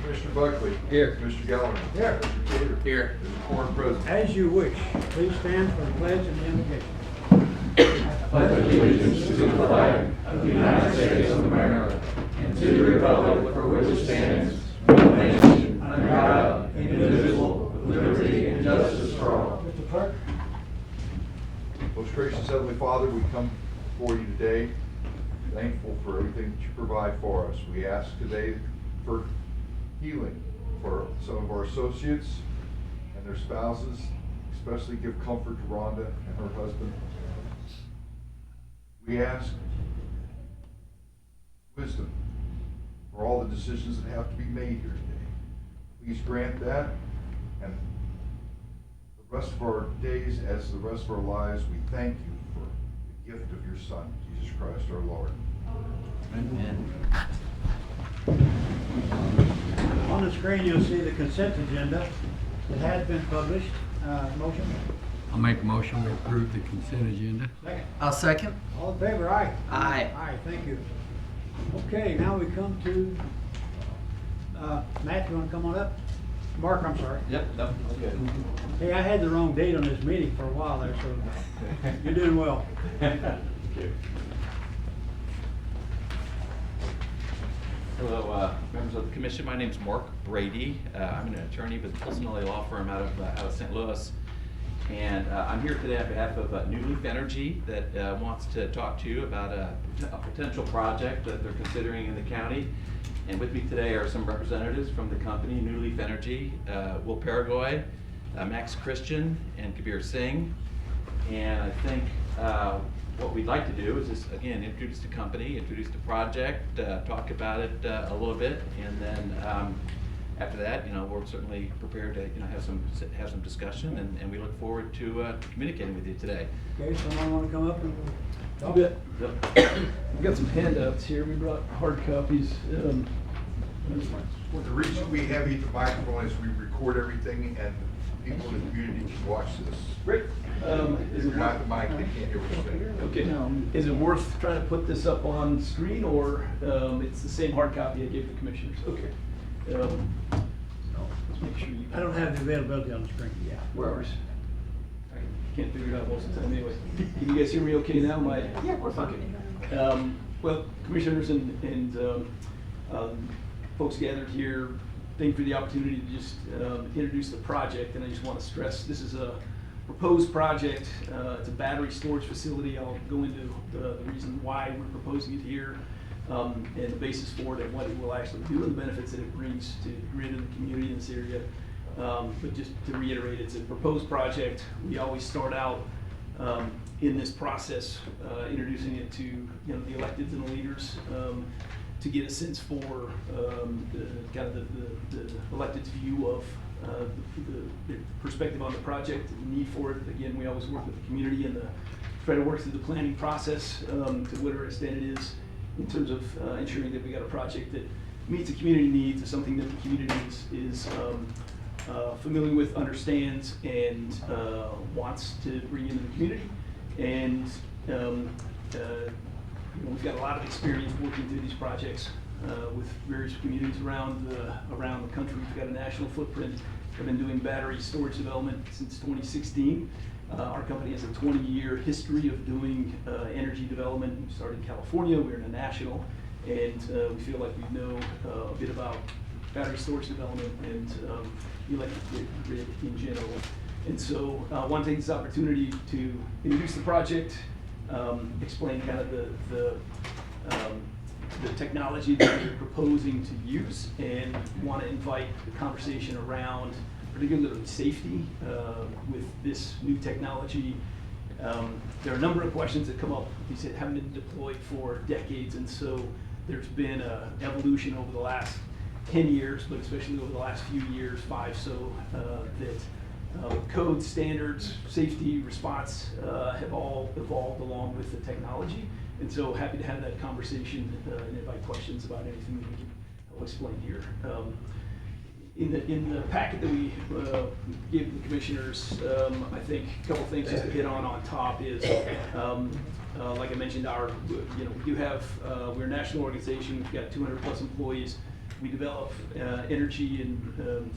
Commissioner Buckley. Here. Commissioner Gallagher. Here. Commissioner Gator. Here. Mr. Corn present. As you wish. Please stand for the pledge and the invocation. pledge allegiance to the flag of the United States of America and to the republic for which it stands, one nation, under God, indivisible, with liberty and justice for all. Mr. Clerk. Most gracious Heavenly Father, we come before you today, thankful for everything that you provide for us. We ask today for healing for some of our associates and their spouses, especially give comfort to Rhonda and her husband. We ask wisdom for all the decisions that have to be made here today. Please grant that, and the rest of our days, as the rest of our lives, we thank you for the gift of your Son, Jesus Christ our Lord. Amen. On the screen, you'll see the consent agenda. It has been published. Motion? I'll make a motion to approve the consent agenda. Second. I'll second. All in favor? Aye. Aye. Aye, thank you. Okay, now we come to, Matt, you want to come on up? Mark, I'm sorry. Yep, no, okay. Hey, I had the wrong date on this meeting for a while there, so you're doing well. Hello, members of the commission. My name is Mark Brady. I'm an attorney with the Pulcinelli Law Firm out of St. Louis. And I'm here today on behalf of New Leaf Energy that wants to talk to you about a potential project that they're considering in the county. And with me today are some representatives from the company, New Leaf Energy, Will Paraguay, Max Christian, and Kabir Singh. And I think what we'd like to do is just, again, introduce the company, introduce the project, talk about it a little bit, and then after that, we're certainly prepared to, have some discussion, and we look forward to communicating with you today. Okay, someone want to come up and talk? You bet. We've got some handouts here. We brought hard copies. The reason we have each microphone is we record everything, and people in the community can watch this. Great. If Is you're it not the mic, they can't hear what you're saying. okay? Is it worth trying to put this up on screen, or it's the same hard copy I gave the commissioners? Okay. Let's make sure you. I don't have the availability on the screen. Yeah. Where's? I can't figure it out most of the time anyway. Can you guys hear me okay now? Yeah, we're fine. Well, commissioners and folks gathered here, thank you for the opportunity to just introduce the project. And I just want to stress, this is a proposed project. It's a battery storage facility. I'll go into the reason why we're proposing it here, and the basis for it and what it will actually do and the benefits that it brings to the grid and the community in this area. But just to reiterate, it's a proposed project. We always start out in this process introducing it to the electeds and the leaders to get a sense for the elected's view of the perspective on the project, the need for it. Again, we always work with the community and try to work through the planning process to whatever extent it is in terms of ensuring that we got a project that meets the community needs, is something that the community is familiar with, understands, and wants to bring into the community. And we've got a lot of experience working through these projects with various communities around the country. We've got a national footprint. We've been doing battery storage development since 2016. Our company has a 20-year history of doing energy development. We started in California. We're in a national, and we feel like we know a bit about battery storage development and the electric grid in general. And so I want to take this opportunity to introduce the project, explain kind of the technology that we're proposing to use, and want to invite the conversation around particularly safety with this new technology. There are a number of questions that come up. You said haven't been deployed for decades, and so there's been an evolution over the last 10 years, but especially over the last few years, 5 so, that code, standards, safety, response have all evolved along with the technology. And so happy to have that conversation and invite questions about anything that we can explain here. In the packet that we gave the commissioners, I think a couple things just to hit on top is, like I mentioned, we do have, we're a national organization. We've got 200 plus employees. we develop energy in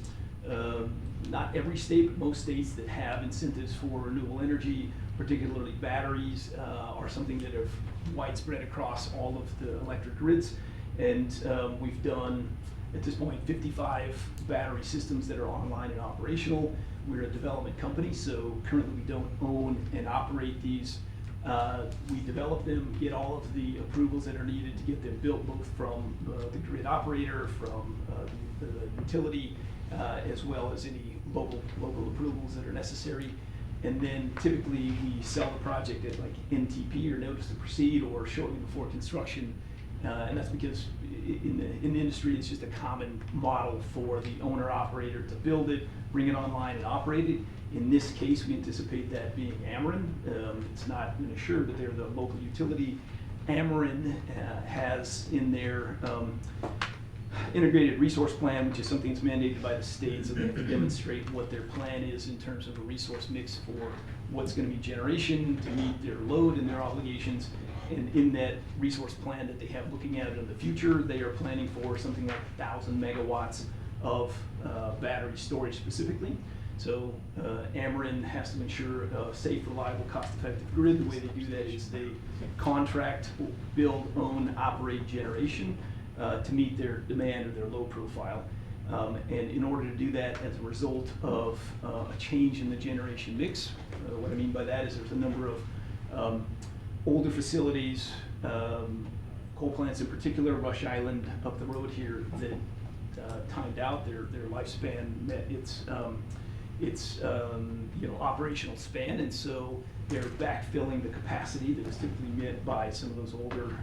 not every state, but most states that have incentives for renewable energy, particularly batteries, are something that are widespread across all of the electric grids. And we've done, at this point, 55 battery systems that are online and operational. We're a development company, so currently we don't own and operate these. We develop them, get all of the approvals that are needed to get them built, both from the grid operator, from the utility, as well as any local approvals that are necessary. And then typically we sell the project at like NTP, or notice to proceed, or shortly before construction. And that's because in the industry, it's just a common model for the owner operator to build it, bring it online and operate it. In this case, we anticipate that being Ameren. It's not been assured, but they're the local utility. Ameren has in their integrated resource plan, which is something that's mandated by the state, so they have to demonstrate what their plan is in terms of a resource mix for what's going to be generation to meet their load and their obligations. And in that resource plan that they have looking at it in the future, they are planning for something like 1,000 megawatts of battery storage specifically. So Ameren has to ensure a safe, reliable, cost-effective grid. The way they do that is they contract, build, own, operate generation to meet their demand or their load profile. And in order to do that, as a result of a change in the generation mix, what I mean by that is there's a number of older facilities, coal plants in particular, Rush Island up the road here, that timed out. Their lifespan met its operational span, and so they're backfilling the capacity that was typically met by some of those older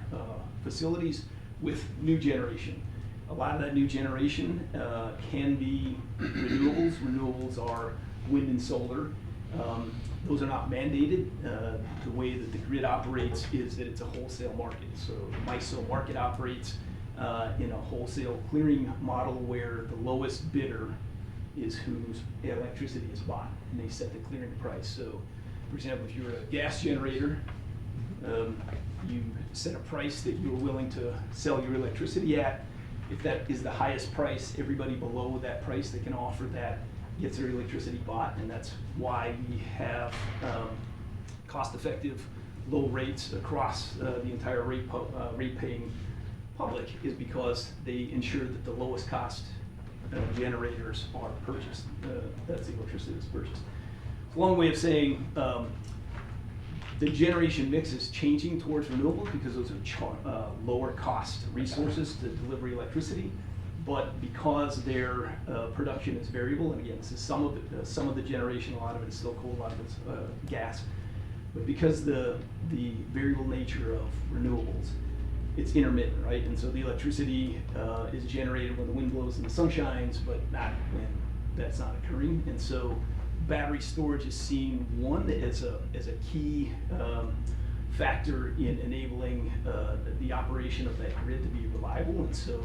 facilities with new generation. A lot of that new generation can be renewables. Renewables are wind and solar. Those are not mandated. The way that the grid operates is that it's a wholesale market. So the MISO market operates in a wholesale clearing model where the lowest bidder is whose electricity is bought, and they set the clearing price. So, for example, if you're a gas generator, you set a price that you're willing to sell your electricity at. If that is the highest price, everybody below that price that can offer that gets their electricity bought, and that's why we have cost-effective, low rates across the entire rate-paying public, is because they ensure that the lowest cost generators are purchased. That's the electricity that's purchased. It's a long way of saying the generation mix is changing towards renewables because those are lower cost resources to deliver electricity. But because their production is variable, and again, this is some of the generation, a lot of it is still coal, a lot of it's gas. But because the variable nature of renewables, it's intermittent, right? And so the electricity is generated when the wind blows and the sun shines, but not when that's not occurring. And so battery storage is seen, one, as a key factor in enabling the operation of that grid to be reliable. And so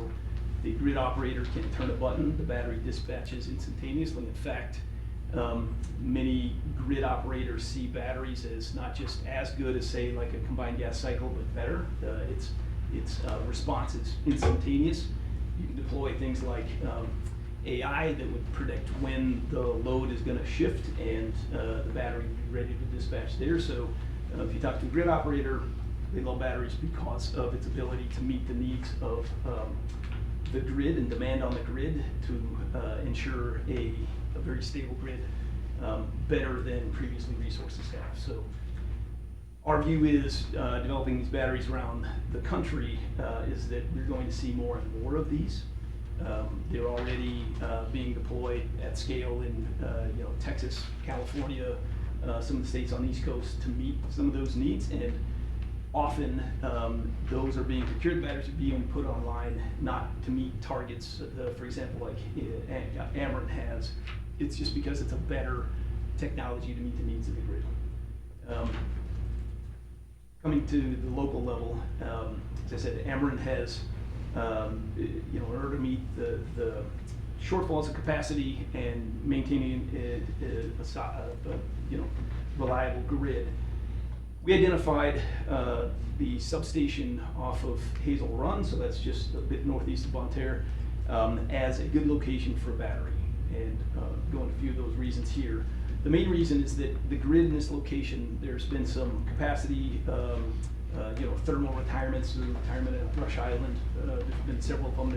the grid operator can turn a button, the battery dispatches instantaneously. In fact, many grid operators see batteries as not just as good as, say, like a combined gas cycle, but better. Its response is instantaneous. You can deploy things like AI that would predict when the load is going to shift, and the battery would be ready to dispatch there. So if you talk to a grid operator, they love batteries because of its ability to meet the needs of the grid and demand on the grid to ensure a very stable grid, better than previously resources have. So our view is developing these batteries around the country is that we're going to see more and more of these. They're already being deployed at scale in Texas, California, some of the states on the East Coast to meet some of those needs. And often those are being procured, batteries are being put online not to meet targets, for example, like Ameren has. It's just because it's a better technology to meet the needs of the grid. Coming to the local level, as I said, Ameren has, in order to meet the shortfalls of capacity and maintaining a reliable grid, we identified the substation off of Hazel Run, so that's just a bit northeast of Bonne Terre, as a good location for a battery. And go into a few of those reasons here. The main reason is that the grid in this location, there's been some capacity, thermal retirements, the retirement at Rush Island. There's been several of them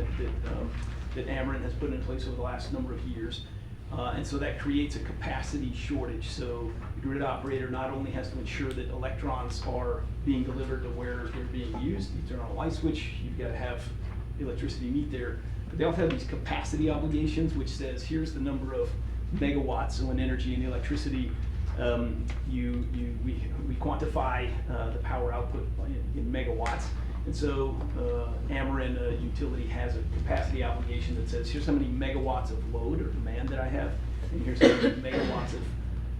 that Ameren has put in place over the last number of years. And so that creates a capacity shortage. So the grid operator not only has to ensure that electrons are being delivered to where they're being used, you turn on a light switch, you've got to have electricity meet there, but they also have these capacity obligations, which says here's the number of megawatts, so in energy and electricity, we quantify the power output in megawatts. And so Ameren, a utility, has a capacity obligation that says here's how many megawatts of load or demand that I have, and here's how many megawatts of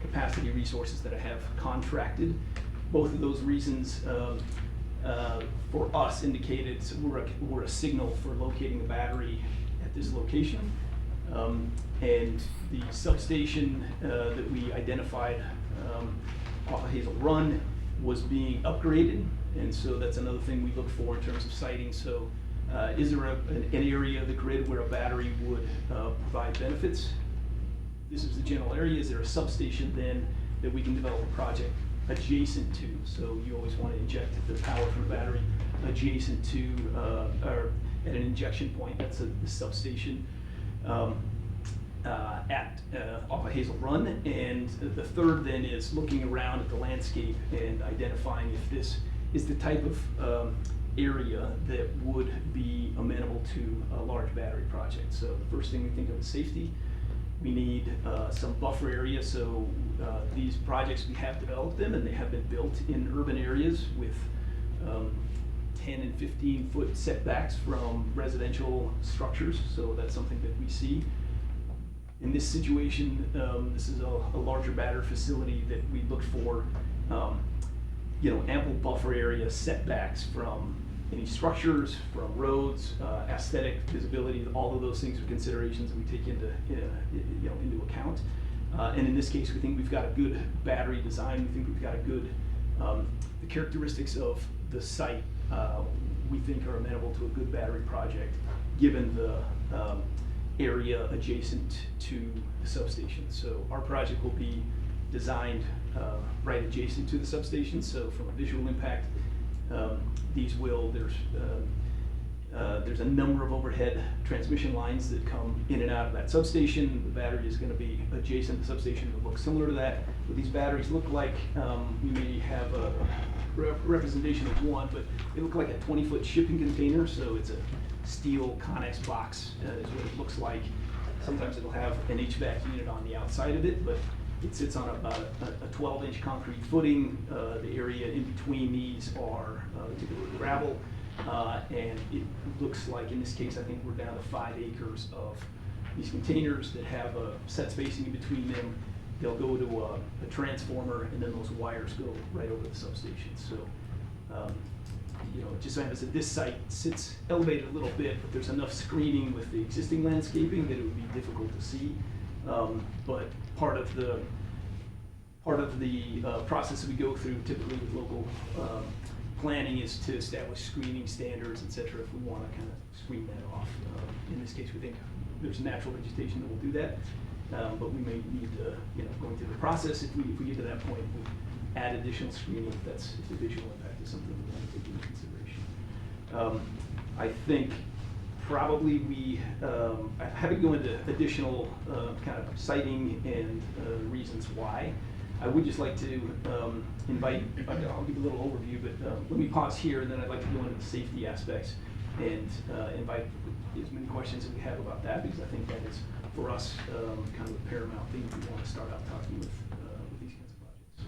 capacity resources that I have contracted. Both of those reasons for us indicated we're a signal for locating a battery at this location. And the substation that we identified off of Hazel Run was being upgraded, and so that's another thing we look for in terms of siting. So is there an area of the grid where a battery would provide benefits? This is the general area. Is there a substation then that we can develop a project adjacent to? So you always want to inject the power from the battery adjacent to or at an injection point. That's the substation off of Hazel Run. And the third then is looking around at the landscape and identifying if this is the type of area that would be amenable to a large battery project. So the first thing we think of is safety. We need some buffer area. So these projects, we have developed them and they have been built in urban areas with 10 and 15 foot setbacks from residential structures. So that's something that we see. In this situation, this is a larger battery facility that we looked for, ample buffer area setbacks from any structures, from roads, aesthetic visibility. All of those things are considerations that we take into account. And in this case, we think we've got a good battery design. We think we've got a good the characteristics of the site. We think are amenable to a good battery project, given the area adjacent to the substation. So our project will be designed right adjacent to the substation. So from a visual impact, there's a number of overhead transmission lines that come in and out of that substation. The battery is going to be adjacent to the substation. It will look similar to that. What these batteries look like, we may have a representation of one, but they look like a 20-foot shipping container. So it's a steel Connex box is what it looks like. Sometimes it'll have an HVAC unit on the outside of it, but it sits on about a 12-inch concrete footing. The area in between these are typically gravel, and it looks like, in this case, I think we're down to 5 acres of these containers that have a set spacing in between them. They'll go to a transformer, and then those wires go right over the substation. So, it just so happens that this site sits elevated a little bit, but there's enough screening with the existing landscaping that it would be difficult to see. But part of the process that we go through typically with local planning is to establish screening standards, et cetera, if we want to kind of screen that off. In this case, we think there's natural vegetation that will do that, but we may need to, going through the process, if we get to that point, we add additional screening if the visual impact is something we want to take into consideration. I think probably we haven't go into additional kind of citing and reasons why. I would just like to invite, I'll give a little overview, but let me pause here, and then I'd like to go into the safety aspects and invite as many questions as we have about that, because I think that is, for us, kind of a paramount thing we want to start out talking with these kinds of projects.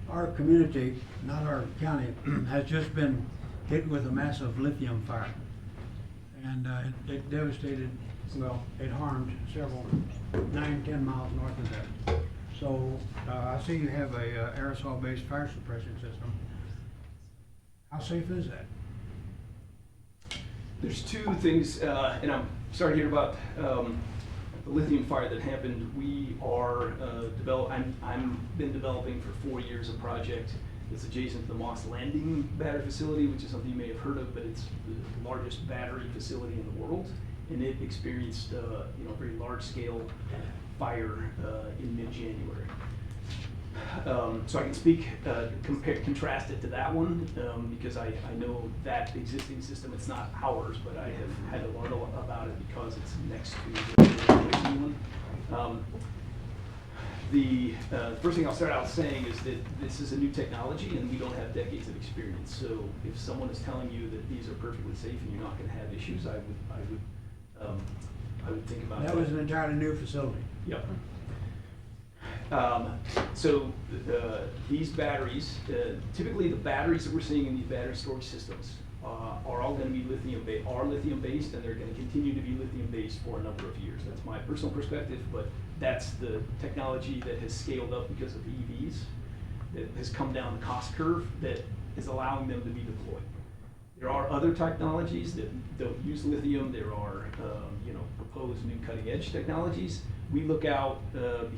Our community, not our county, has just been hit with a massive lithium fire. And it devastated, it harmed several, 9-10 miles north of there. So I see you have a aerosol-based fire suppression system. How safe is that? There's two things, and I'm sorry to hear about the lithium fire that happened. We are I've been developing for 4 years a project that's adjacent to the Moss Landing battery facility, which is something you may have heard of, but it's the largest battery facility in the world. and it experienced, you know, very large-scale fire in mid-January. So I can speak, contrast it to that one, because I know that existing system, it's not ours, but I have had to learn a lot about it because it's next to the new one. The first thing I'll start out saying is that this is a new technology and we don't have decades of experience. So if someone is telling you that these are perfectly safe and you're not gonna have issues, I would think about that. That was an entirely new facility. Yep. So these batteries, typically the batteries that we're seeing in these battery storage systems are all going to be lithium based, and they're going to continue to be lithium based for a number of years. That's my personal perspective, but that's the technology that has scaled up because of EVs, that has come down the cost curve, that is allowing them to be deployed. There are other technologies that don't use lithium. There are you know, proposed new cutting edge technologies. We look out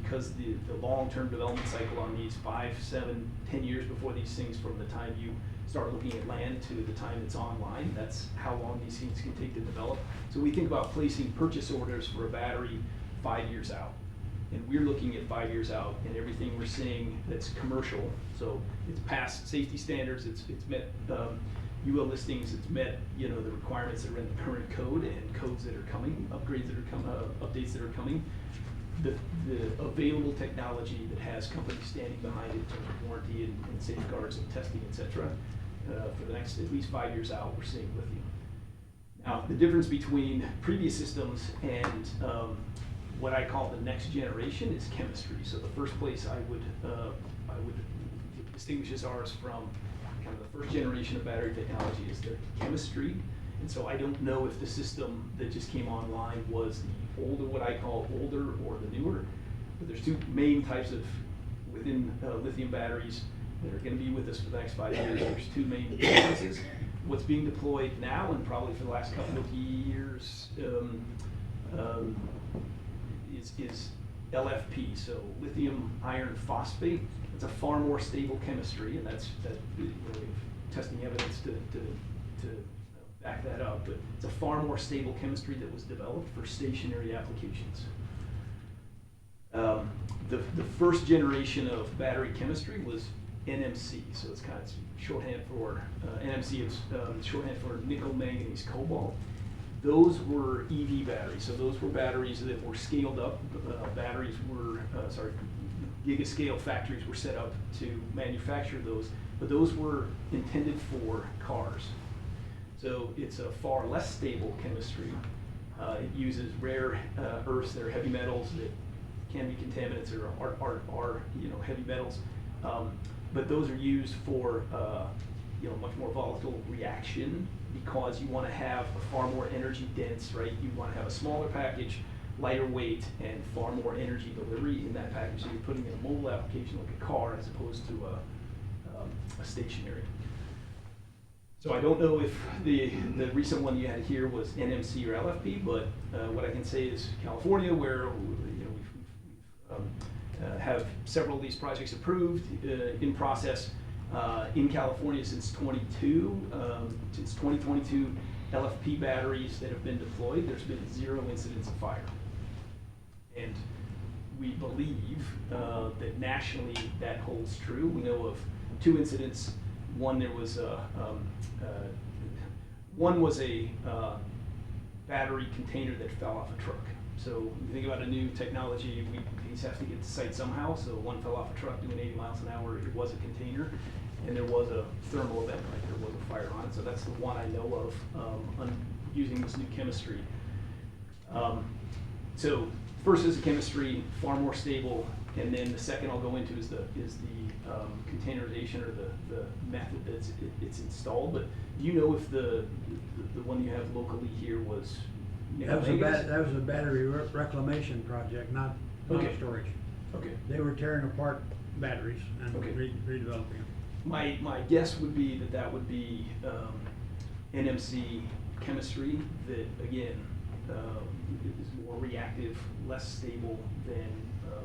because the long-term development cycle on these 5, 7, 10 years before these things, from the time you start looking at land to the time it's online, that's how long these things can take to develop. So we think about placing purchase orders for a battery 5 years out. And we're looking at 5 years out, and everything we're seeing that's commercial, so it's passed safety standards, it's met UL listings, it's met, you know, the requirements that are in the current code and codes that are coming, upgrades that are coming, updates that are coming. The available technology that has companies standing behind it in terms of warranty and safeguards and testing, et cetera, for the next at least 5 years out, we're seeing lithium. Now, the difference between previous systems and what I call the next generation is chemistry. So the first place I would distinguish ours from kind of the first generation of battery technology is the chemistry. And so I don't know if the system that just came online was the older, what I call older, or the newer. But there's two main types of, within lithium batteries that are going to be with us for the next 5 years. There's two main differences. What's being deployed now, and probably for the last couple of years, is LFP, so lithium iron phosphate. It's a far more stable chemistry, and that's you know, we have testing evidence to back that up. But it's a far more stable chemistry that was developed for stationary applications. The first generation of battery chemistry was NMC, so it's kind of shorthand for NMC is shorthand for nickel, manganese, cobalt. Those were EV batteries, so those were batteries that were scaled up. Batteries were, gigascale factories were set up to manufacture those, but those were intended for cars. So it's a far less stable chemistry. It uses rare earths that are heavy metals that can be contaminants or are you know, heavy metals. But those are used for you know, much more volatile reaction, because you want to have a far more energy dense, right? You want to have a smaller package, lighter weight, and far more energy delivery in that package. So you're putting in a mobile application like a car as opposed to a stationary. So I don't know if the recent one you had here was NMC or LFP, but what I can say is California, where you know, we've have several of these projects approved, in process. In California since 2022, LFP batteries that have been deployed, there's been 0 incidents of fire. And we believe that nationally that holds true. We know of 2 incidents. One, there was one was a battery container that fell off a truck. So when you think about a new technology, these have to get to site somehow. So one fell off a truck doing 80 miles an hour. It was a container, and there was a thermal event, like there was a fire on it. So that's the one I know of using this new chemistry. So first is the chemistry, far more stable, and then the second I'll go into is the containerization, or the method that it's installed. But do you know if the one you have locally here was nickel manganese? That was a battery reclamation project, not Okay. storage. Okay. They were tearing apart batteries and Okay. redeveloping them. My guess would be that would be NMC chemistry that, again, is more reactive, less stable than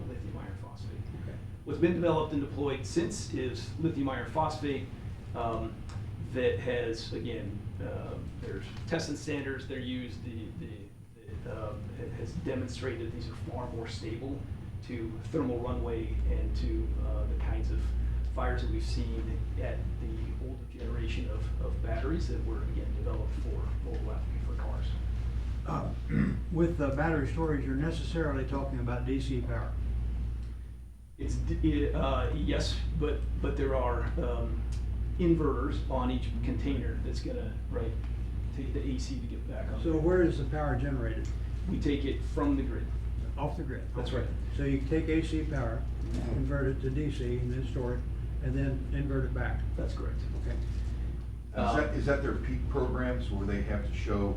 lithium iron phosphate. Okay. What's been developed and deployed since is lithium iron phosphate that has, again, there's testing standards. They're used, the has demonstrated these are far more stable to thermal runaway and to the kinds of fires that we've seen at the older generation of batteries that were, again, developed for cars. With battery storage, you're necessarily talking about DC power. Yes, but there are inverters on each container that's gonna, right, take the AC to get back on. So where is the power generated? We take it from the grid. Off the grid? That's right. So you can take AC power, convert it to DC, and then store it, and then invert it back? That's correct. Okay. Is that their peak programs where they have to show,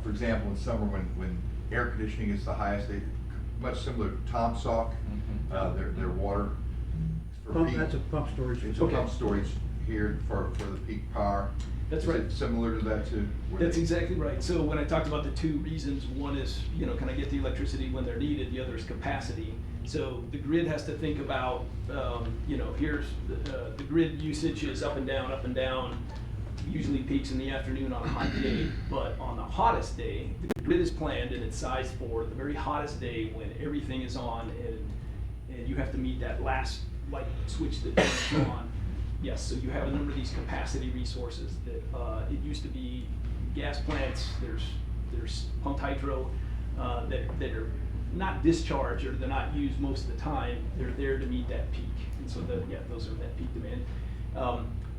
for example, in summer when air conditioning is the highest, much similar to Tomsock, their water for Pump, peak? that's a pump storage. It's a Okay. pump storage here for the peak power. That's Is right. it similar to that too? where That's they- exactly right. So when I talked about the two reasons, one is, can I get the electricity when they're needed? The other is capacity. So the grid has to think about, here's, the grid usage is up and down, usually peaks in the afternoon on a hot day. But on the hottest day, the grid is planned and it's sized for the very hottest day when everything is on and you have to meet that last light switch that turns on. Yes, so you have a number of these capacity resources that, it used to be gas plants, there's pumped hydro, that are not discharged or they're not used most of the time, they're there to meet that peak. And so those are that peak demand.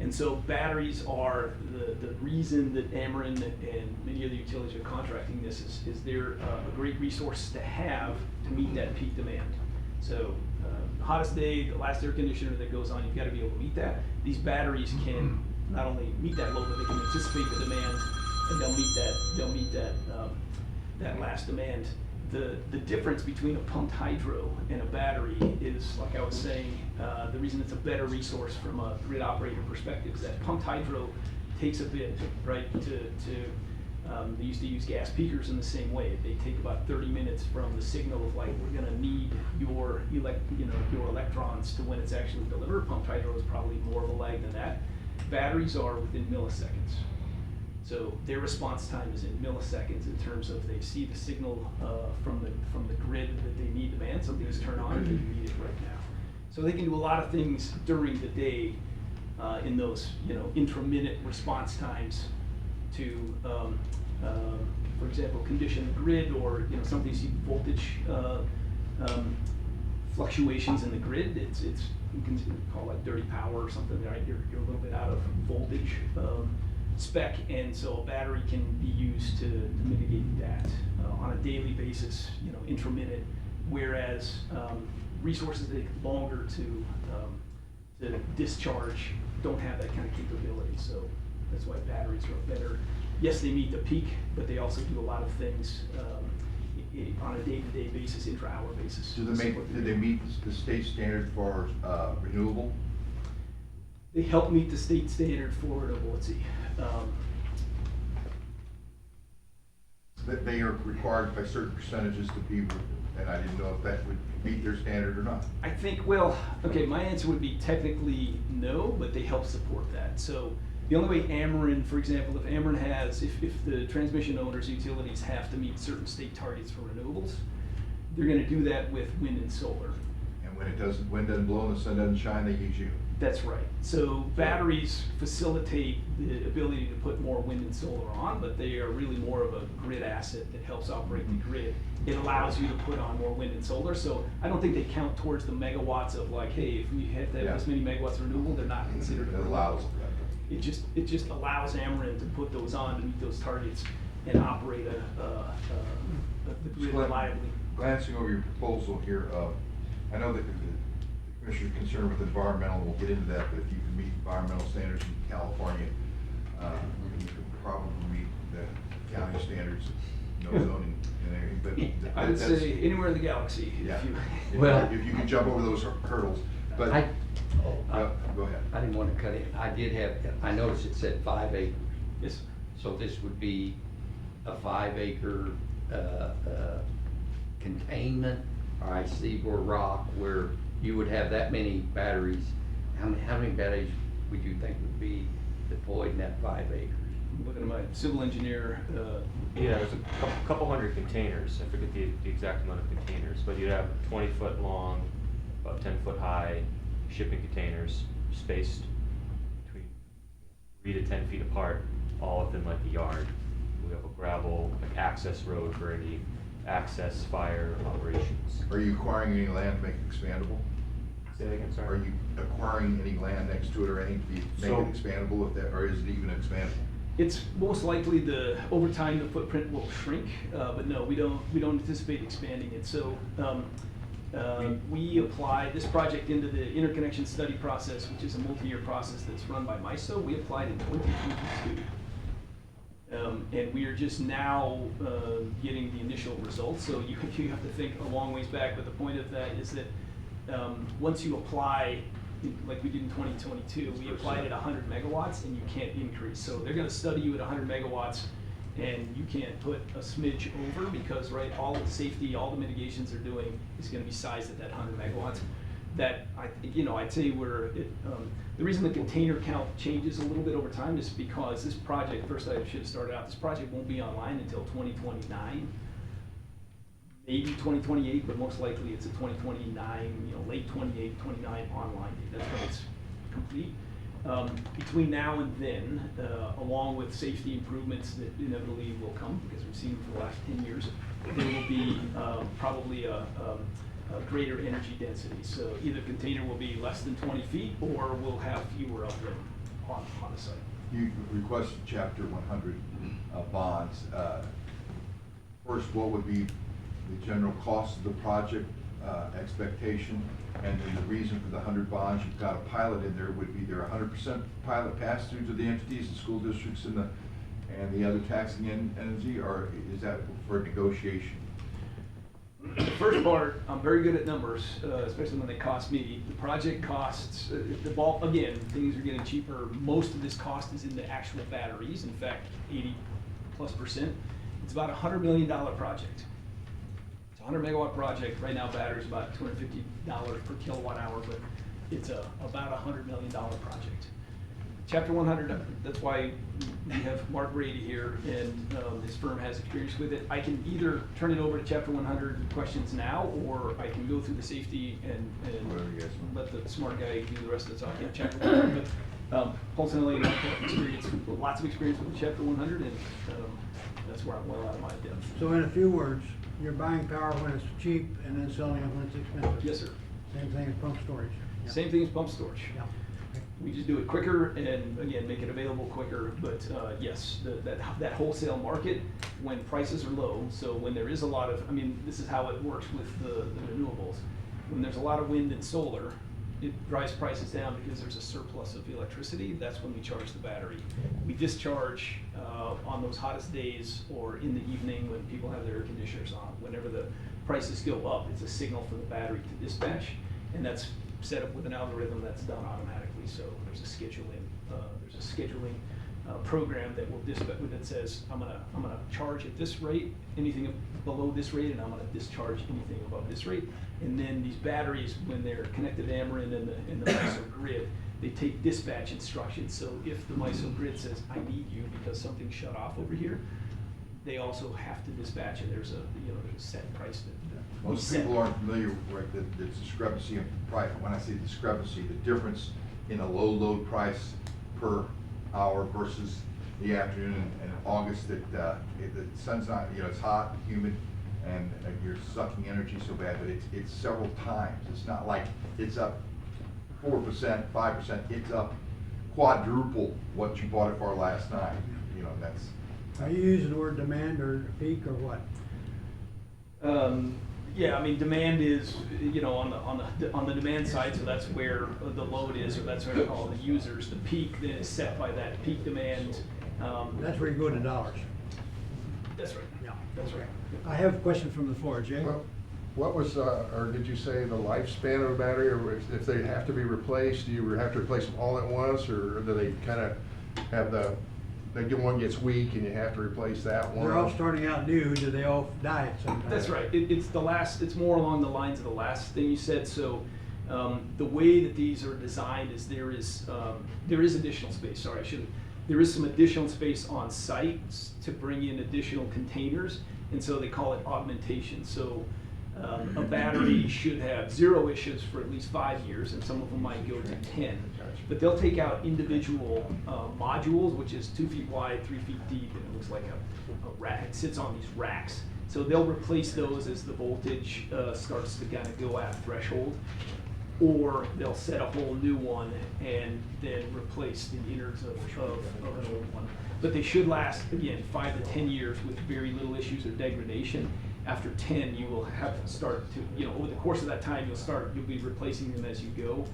And so batteries are the reason that Ameren and many other utilities are contracting this is they're a great resource to have to meet that peak demand. So the hottest day, the last air conditioner that goes on, you've got to be able to meet that. These batteries can not only meet that load, but they can anticipate the demand, and they'll meet that last demand. The difference between a pumped hydro and a battery is, like I was saying, the reason it's a better resource from a grid operator perspective is that pumped hydro takes a bit, right, they used to use gas peakers in the same way. They take about 30 minutes from the signal of like, we're gonna need your electrons to when it's actually delivered. Pumped hydro is probably more of a lag than that. Batteries are within milliseconds. So their response time is in milliseconds in terms of they see the signal from the grid that they need demand, something is turned on, they need it right now. So they can do a lot of things during the day in those intra-minute response times to, for example, condition the grid, or sometimes you see voltage fluctuations in the grid. It's you can call it dirty power or something, right? You're a little bit out of voltage spec, and so a battery can be used to mitigate that on a daily basis, intra-minute, whereas resources that take longer to discharge don't have that kind of capability. So that's why batteries are better. Yes, they meet the peak, but they also do a lot of things on a day-to-day basis, intra-hour basis. Do they meet the state standard for renewable? They help meet the state standard for renewable. Let's see. That they are required by certain percentages to be, and I didn't know if that would meet their standard or not. I think, okay, my answer would be technically no, but they help support that. So the only way Ameren, for example, if Ameren has, if the transmission owners, utilities have to meet certain state targets for renewables, they're gonna do that with wind and solar. And when wind doesn't blow and the sun doesn't shine, they use you. That's right. So batteries facilitate the ability to put more wind and solar on, but they are really more of a grid asset that helps operate the grid. It allows you to put on more wind and solar. So I don't think they count towards the megawatts of like, hey, if we have to have this many megawatts of renewable, they're not considered It renewable. allows. It just allows Ameren to put those on to meet those targets and operate the grid reliably. Glancing over your proposal here, I know that the Commissioner's concerned with environmental, we'll get into that, but if you can meet environmental standards in California, you could probably meet the county standards, no zoning and everything, but. I would that's- say anywhere in the galaxy. Yeah, If you, Well- if you can jump over those hurdles, but, go ahead. I didn't want to cut in. I noticed it said 5 acres. yes. So this would be a 5 acre containment, or I see where rock, where you would have that many batteries. How many batteries would you think would be deployed in that 5 acres? I'm looking at my civil engineer, Yeah, there's a couple hundred containers, I forget the exact amount of containers, but you'd have 20-foot long, about 10-foot high shipping containers spaced between 3 to 10 feet apart, all within like the yard. We have a gravel, like access road for any access fire operations. Are you acquiring any land to make it expandable? Say that again, Are sorry? you acquiring any land next to it or anything to make So- it expandable if that, or is it even expandable? it's most likely over time, the footprint will shrink, but no, we don't anticipate expanding it. So, we applied this project into the interconnection study process, which is a multi-year process that's run by MISO. We applied in 2022. And we are just now getting the initial results. So you have to think a long ways back, but the point of that is that once you apply, like we did in 2022, we applied at 100 megawatts and you can't increase. So they're gonna study you at 100 megawatts and you can't put a smidge over because, right, all of the safety, all the mitigations they're doing is gonna be sized at that 100 megawatts. That, I'd say the reason the container count changes a little bit over time is because this project, first I should have started out, this project won't be online until 2029. Maybe 2028, but most likely it's a 2029, late 28, 29 online date. That's when it's complete. Between now and then, along with safety improvements that inevitably will come, because we've seen them for the last 10 years, there will be probably a greater energy density. So either container will be less than 20 feet or we'll have fewer of them on the site. You requested Chapter 100 bonds. First, what would be the general cost of the project expectation? And then the reason for the 100 bonds, you've got a pilot in there. Would be there 100% pilot pass-through to the entities, the school districts and the other taxing entity, or is that for negotiation? The first part, I'm very good at numbers, especially when they cost me. The project costs, the bulk, again, things are getting cheaper. Most of this cost is in the actual batteries. In fact, 80+%. It's about a $100 million project. It's a 100 megawatt project. Right now, batteries about $250 per kilowatt hour, but it's about a $100 million project. Chapter 100, that's why we have Mark Brady here, and his firm has experience with it. I can either turn it over to Chapter 100 questions now, or I can go through the safety and Whatever you guys want. let the smart guy do the rest of the talking. Chapter 100, but Paulson and Lane have experience, lots of experience with Chapter 100, and that's where I'm well out of my depth. So in a few words, you're buying power when it's cheap and then selling it when it's expensive. Yes, sir. Same thing as pump storage. Yeah. Same thing as pump storage. Yeah. Okay. We just do it quicker and, again, make it available quicker, but yes, that wholesale market, when prices are low, so when there is a lot of, this is how it works with the renewables. When there's a lot of wind and solar, it drives prices down because there's a surplus of electricity. That's when we charge the battery. We discharge on those hottest days or in the evening when people have their air conditioners on. Whenever the prices go up, it's a signal for the battery to dispatch, and that's set up with an algorithm that's done automatically. So there's a scheduling program that will dispatch, that says I'm gonna charge at this rate, anything below this rate, and I'm gonna discharge anything above this rate. And then these batteries, when they're connected to Ameren and the MISO grid, they take dispatch instructions. So if the MISO grid says, I need you because something shut off over here, they also have to dispatch, and there's a set price that we Most set. people aren't familiar, right, the discrepancy in price. When I say discrepancy, the difference in a low load price per hour versus the afternoon and August, that the sun's not, it's hot, humid, and you're sucking energy so bad, but it's several times. It's not like it's up 4%, 5%, it's up quadruple what you bought it for last night. That's. Are you using the word demand or peak or what? Yeah, demand is, on the demand side, so that's where the load is, or that's what I call the users. The peak then is set by that peak demand. That's where you go to dollars. That's right. Yeah. That's right. I have a question from the floor, Jay. Well, what was, or did you say the lifespan of a battery, or if they have to be replaced, do you have to replace them all at once, or do they kind of have one gets weak and you have to replace that one? They're all starting out new, do they all die at some time? That's right. It's more along the lines of the last thing you said. So the way that these are designed is there is additional space. Sorry, I should There is some additional space on site to bring in additional containers, and so they call it augmentation. So a battery should have 0 issues for at least 5 years, and some of them might go to 10. But they'll take out individual modules, which is 2 feet wide, 3 feet deep, and it looks like a rack. It sits on these racks. So they'll replace those as the voltage starts to kind of go at threshold, or they'll set a whole new one and then replace the innards of an old one. But they should last, again, 5 to 10 years with very little issues or degradation. After 10, you will have to start to, over the course of that time, you'll be replacing them as you go.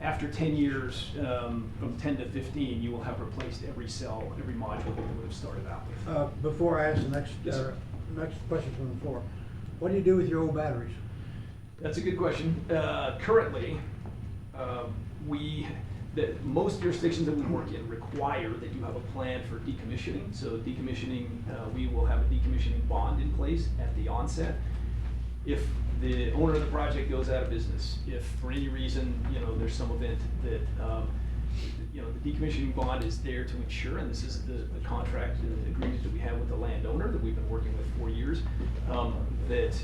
After 10 years, from 10 to 15, you will have replaced every cell, every module that you would have started out with. Before I ask the next, Yes, sir. next question from the floor, what do you do with your old batteries? That's a good question. Currently, most jurisdictions that we work in require that you have a plan for decommissioning. So decommissioning, we will have a decommissioning bond in place at the onset. If the owner of the project goes out of business, if for any reason, there's some event that, the decommissioning bond is there to ensure, and this is the contract and the agreement that we have with the landowner that we've been working with for years, that,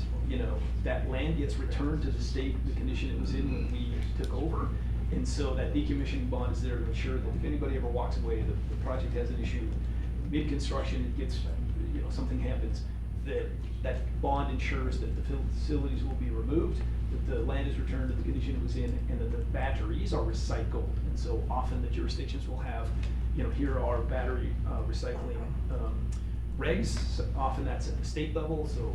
that land gets returned to the state, the condition it was in when we took over. And so that decommissioning bond is there to ensure that if anybody ever walks away, the project has an issue, mid-construction, it gets, something happens, that bond ensures that the facilities will be removed, that the land is returned to the condition it was in, and that the batteries are recycled. And so often the jurisdictions will have, here are battery recycling regs. So often that's at the state level. So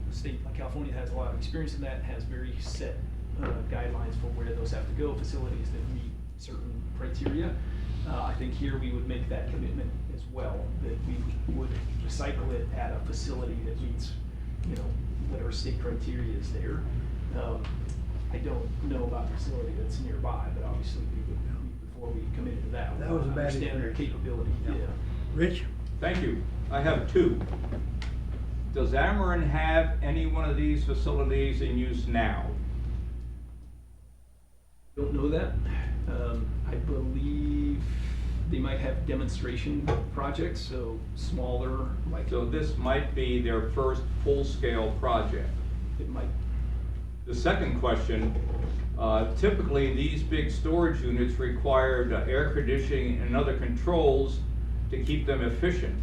the state like California has a lot of experience in that, has very set guidelines for where those have to go, facilities that meet certain criteria. I think here we would make that commitment as well, that we would recycle it at a facility that meets, whatever state criteria is there. I don't know about the facility that's nearby, but obviously we would, before we committed to that, That was a bad understand their experience. capability. Yeah. Yeah. Rich? Thank you. I have 2. Does Ameren have any one of these facilities in use now? Don't know that. I believe they might have demonstration projects, so smaller, like. So this might be their first full-scale project. It might. The second question, typically these big storage units required air conditioning and other controls to keep them efficient.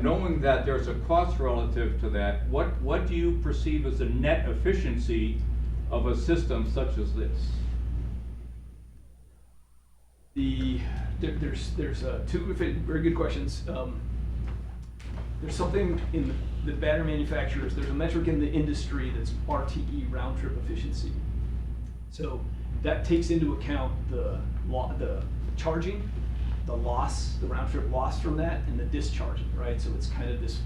Knowing that there's a cost relative to that, what do you perceive as the net efficiency of a system such as this? There's 2 very good questions. There's something in the battery manufacturers, there's a metric in the industry that's RTE, round trip efficiency. So that takes into account the charging, the loss, the round trip loss from that, and the discharging, right? So it's kind of this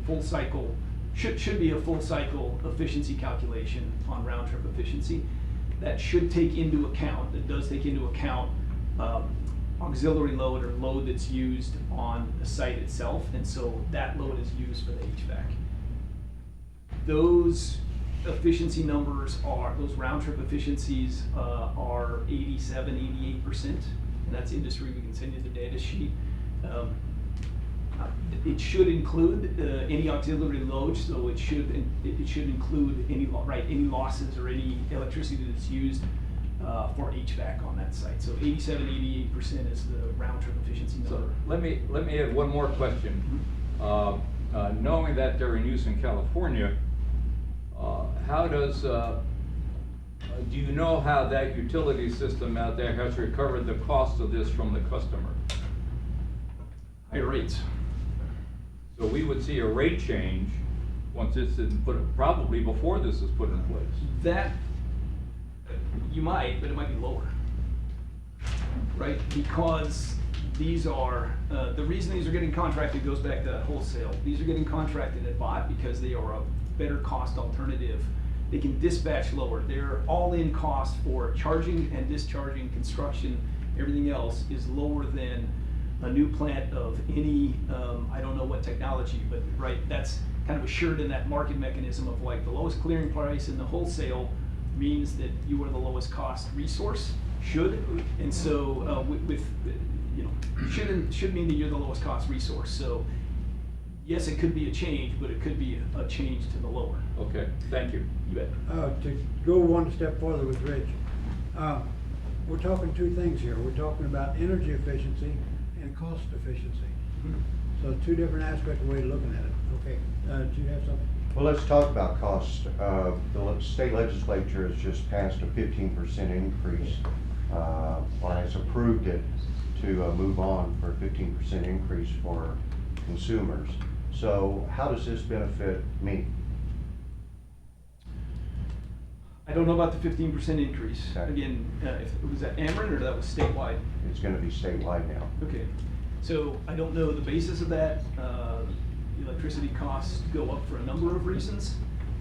full cycle, should be a full cycle efficiency calculation on round trip efficiency. That should take into account, it does take into account auxiliary load or load that's used on the site itself, and so that load is used for the HVAC. Those efficiency numbers those round trip efficiencies are 87, 88%, and that's industry. We can send you the data sheet. It should include any auxiliary load, so it should include any losses or any electricity that's used for HVAC on that site. So 87, 88% is the round trip efficiency number. So let me add one more question. Knowing that they're in use in California, how does do you know how that utility system out there has recovered the cost of this from the customer? Higher rates. So we would see a rate change once it's probably before this is put in place. That, you might, but it might be lower, right? Because these are, the reason these are getting contracted goes back to wholesale. These are getting contracted at bot because they are a better cost alternative. They can dispatch lower. Their all-in cost for charging and discharging, construction, everything else is lower than a new plant of any, I don't know what technology, but right, that's kind of assured in that market mechanism of like the lowest clearing price in the wholesale means that you are the lowest cost resource, and so with you know, should mean that you're the lowest cost resource. So yes, it could be a change, but it could be a change to the lower. Okay, thank you. You bet. To go one step further with Rich, we're talking two things here. We're talking about energy efficiency and cost efficiency. So two different aspects of way of looking at it. Okay, do you have something? Well, let's talk about cost. The state legislature has just passed a 15% increase, or has approved it to move on for a 15% increase for consumers. So how does this benefit me? I don't know about the 15% increase. Okay. Again, was that Ameren or that was statewide? It's going to be statewide now. Okay, so I don't know the basis of that. Electricity costs go up for a number of reasons.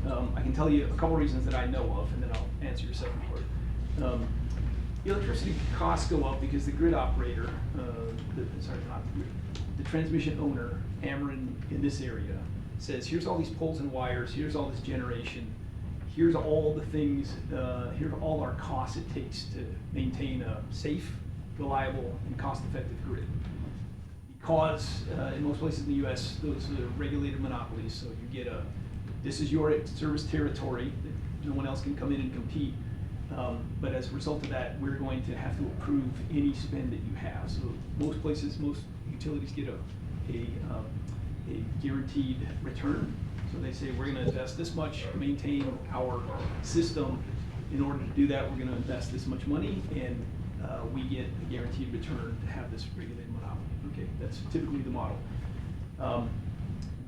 I can tell you a couple reasons that I know of, and then I'll answer your second part. Electricity costs go up because the grid operator, the transmission owner, Ameren in this area, says, here's all these poles and wires, here's all this generation, here's all the things, here are all our costs it takes to maintain a safe, reliable, and cost-effective grid. Because in most places in the US, those are regulated monopolies, so you get this is your service territory, no one else can come in and compete. But as a result of that, we're going to have to approve any spend that you have. So most places, most utilities get a guaranteed return. So they say, we're gonna invest this much, maintain our system. In order to do that, we're gonna invest this much money, and we get a guaranteed return to have this regulated monopoly. Okay, that's typically the model.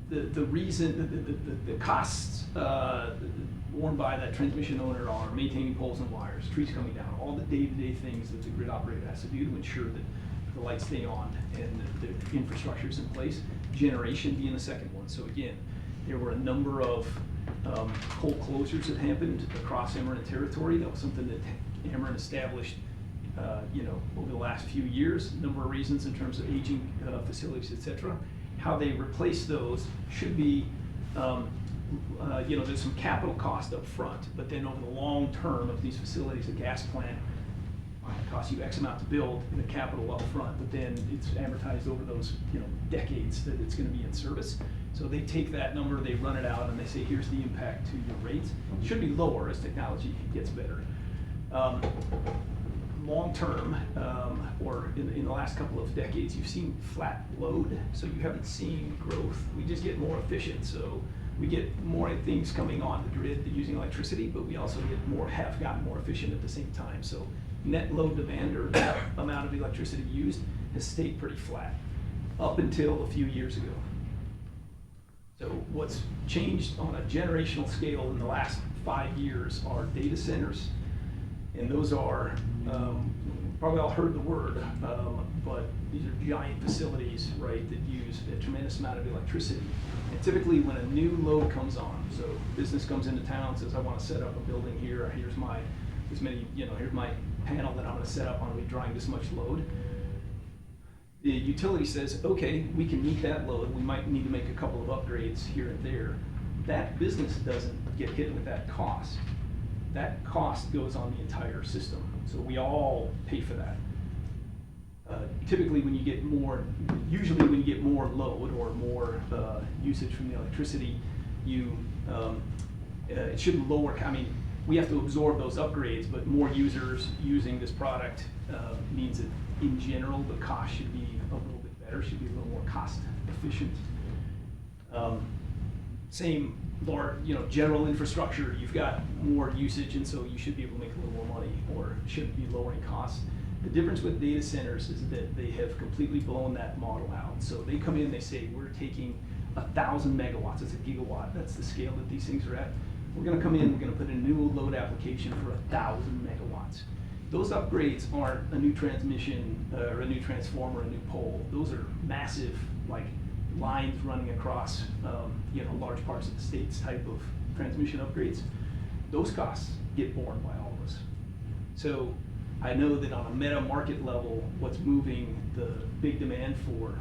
The reason, the costs borne by that transmission owner are maintaining poles and wires, trees coming down, all the day-to-day things that the grid operator has to do to ensure that the lights stay on and the infrastructure is in place. Generation being the second one. So again, there were a number of coal closures that happened across Ameren territory. That was something that Ameren established over the last few years, a number of reasons in terms of aging facilities, et cetera. How they replace those should be, there's some capital cost up front, but then over the long term of these facilities, a gas plant might cost you X amount to build in the capital up front, but then it's amortized over those decades that it's going to be in service. So they take that number, they run it out, and they say, here's the impact to your rates. It should be lower as technology gets better. Long term, or in the last couple of decades, you've seen flat load, so you haven't seen growth. We just get more efficient, so we get more things coming on the grid using electricity, but we also have gotten more efficient at the same time. So net load demand, or net amount of electricity used, has stayed pretty flat up until a few years ago. So what's changed on a generational scale in the last 5 years are data centers. And those are, probably all heard the word, but these are giant facilities, right, that use a tremendous amount of electricity. And typically when a new load comes on, so business comes into town, says, I want to set up a building here, here's my panel that I'm going to set up on, we drawing this much load. The utility says, okay, we can meet that load, we might need to make a couple of upgrades here and there. That business doesn't get hit with that cost. That cost goes on the entire system. So we all pay for that. Typically when you get more, usually when you get more load or more usage from the electricity, it should lower, we have to absorb those upgrades, but more users using this product means that in general the cost should be a little bit better, should be a little more cost efficient. Same general infrastructure, you've got more usage, and so you should be able to make a little more money, or should be lowering costs. The difference with data centers is that they have completely blown that model out. So they come in, they say, we're taking 1,000 megawatts, it's a gigawatt, that's the scale that these things are at. We're gonna come in, we're gonna put in a new load application for 1,000 megawatts. Those upgrades aren't a new transmission, or a new transformer, a new pole. Those are massive, lines running across large parts of the states type of transmission upgrades. Those costs get borne by all of us. So I know that on a meta market level, what's moving the big demand for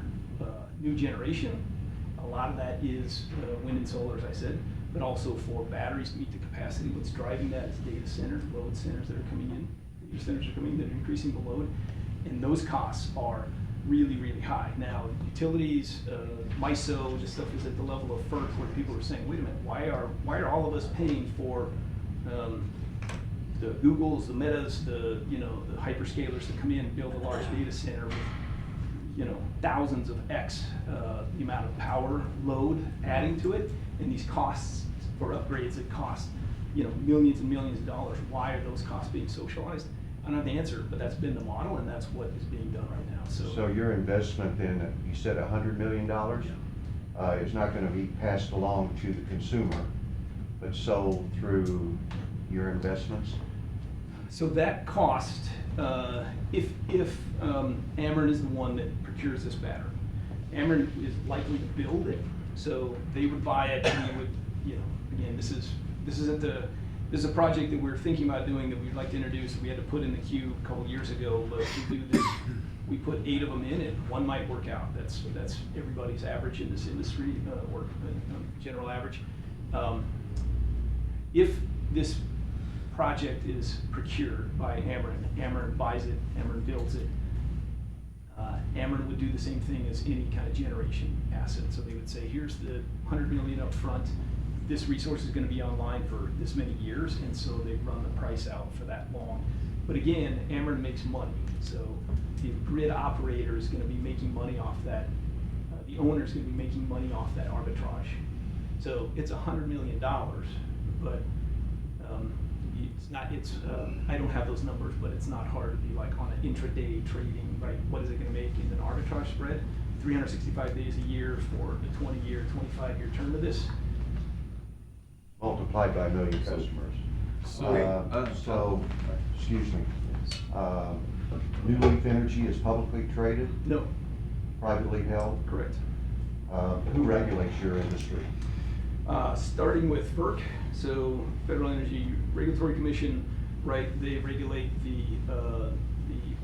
new generation, a lot of that is wind and solar, as I said, but also for batteries to meet the capacity. What's driving that is data centers, load centers that are coming in. Data centers are coming in that are increasing the load, and those costs are really, really high. Now, utilities, MISO, just stuff is at the level of FERC where people are saying, wait a minute, why are all of us paying for the Googles, the Metas, the hyperscalers to come in and build a large data center with, thousands of X, the amount of power load adding to it, and these costs for upgrades that cost, millions and millions of dollars. Why are those costs being socialized? I don't have the answer, but that's been the model, and that's what is being done right now, So your investment then, you said $100 million? Is not gonna be passed along to the consumer, but sold through your investments? So that cost, if Ameren is the one that procures this battery, Ameren is likely to build it, so they would buy it, and we would, again, this is a project that we're thinking about doing that we'd like to introduce. We had to put in the queue a couple years ago, but to do this, we put 8 of them in, and one might work out. That's everybody's average in this industry, general average. If this project is procured by Ameren, Ameren buys it, Ameren builds it, Ameren would do the same thing as any kind of generation asset. So they would say, here's the $100 million up front. This resource is going to be online for this many years, and so they run the price out for that long. But again, Ameren makes money, so the grid operator is going to be making money off that. The owner is going to be making money off that arbitrage. So it's $100 million, but it's not. I don't have those numbers, but it's not hard to be like on an intraday trading. Right? What is it going to make in an arbitrage spread? 365 days a year for the 20-year, 25-year term of this. Multiplied by 1 million customers. So, excuse me, New Leaf Energy is publicly traded, No, privately held? correct. Who regulates your industry? Starting with FERC, so Federal Energy Regulatory Commission, right? They regulate the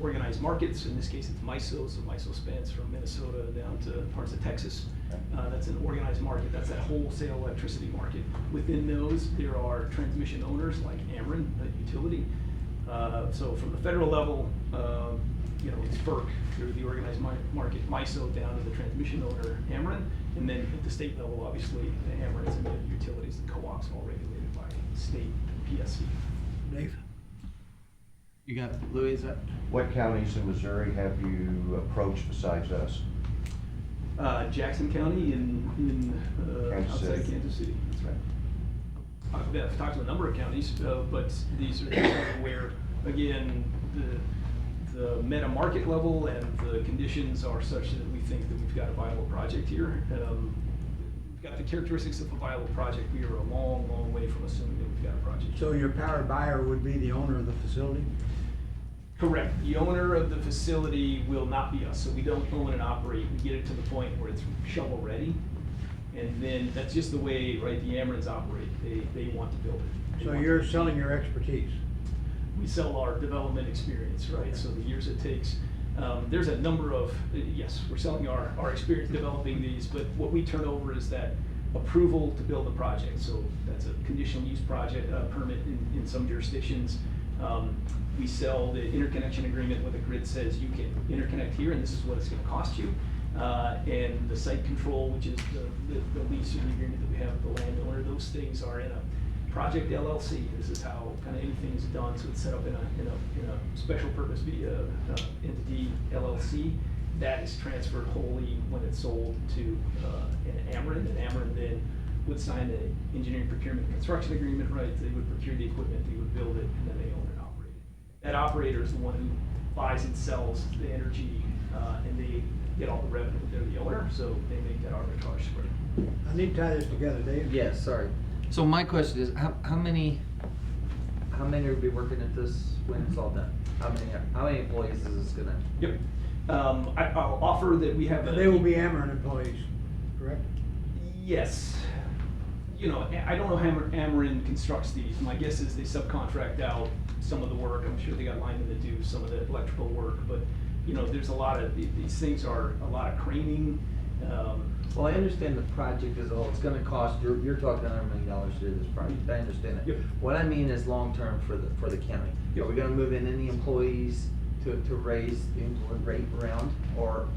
organized markets. In this case, it's MISO. So MISO spans from Minnesota down to parts of Texas. That's an organized market. That's that wholesale electricity market. Within those, there are transmission owners like Ameren, a utility. So from the federal level, it's FERC through the organized market, MISO down to the transmission owner, Ameren. And then at the state level, obviously, the Amerens and the utilities, the co-ops, all regulated by state PSC. Dave? You got Louis, is that? What counties in Missouri have you approached besides us? Jackson County in Kansas outside City. Kansas City, that's right. I've talked to a number of counties, but these are where, again, the meta market level and the conditions are such that we think that we've got a viable project here. We've got the characteristics of a viable project. We are a long, long way from assuming that we've got a project. So your power buyer would be the owner of the facility? Correct. The owner of the facility will not be us, so we don't own and operate. We get it to the point where it's shovel ready, and then that's just the way, right, the Amerens operate. They want to build it. They So want you're to- selling your expertise? We sell our development experience, right? So the years it takes. There's a number of, yes, we're selling our experience developing these, but what we turn over is that approval to build a project. So that's a conditional use project, permit in some jurisdictions. We sell the interconnection agreement where the grid says you can interconnect here and this is what it's gonna cost you. And the site control, which is the lease or the agreement that we have with the landowner, those things are in a project LLC. This is how kind of anything is done. So it's set up in a special purpose entity LLC that is transferred wholly when it's sold to an Ameren, and Ameren then would sign an engineering procurement and construction agreement, right? They would procure the equipment, they would build it, and then they own and operate it. That operator is the one who buys and sells the energy, and they get all the revenue. They're the owner, so they make that arbitrage spread. I need to tie this together, Dave. Yes, sorry. So my question is, how many will be working at this when it's all done? How many employees is this gonna? Yep. I'll offer that we have. They will be Ameren employees, correct? Yes. I don't know how Ameren constructs these. My guess is they subcontract out some of the work. I'm sure they got linemen that do some of the electrical work, but there's a lot of, these things are a lot of craning. Well, I understand the project as a whole, it's gonna cost, you're talking $100 million to do this project, I understand that. Yep. What I mean is long-term for the county. Yep. Are we gonna move in any employees to to raise the invalid rate around,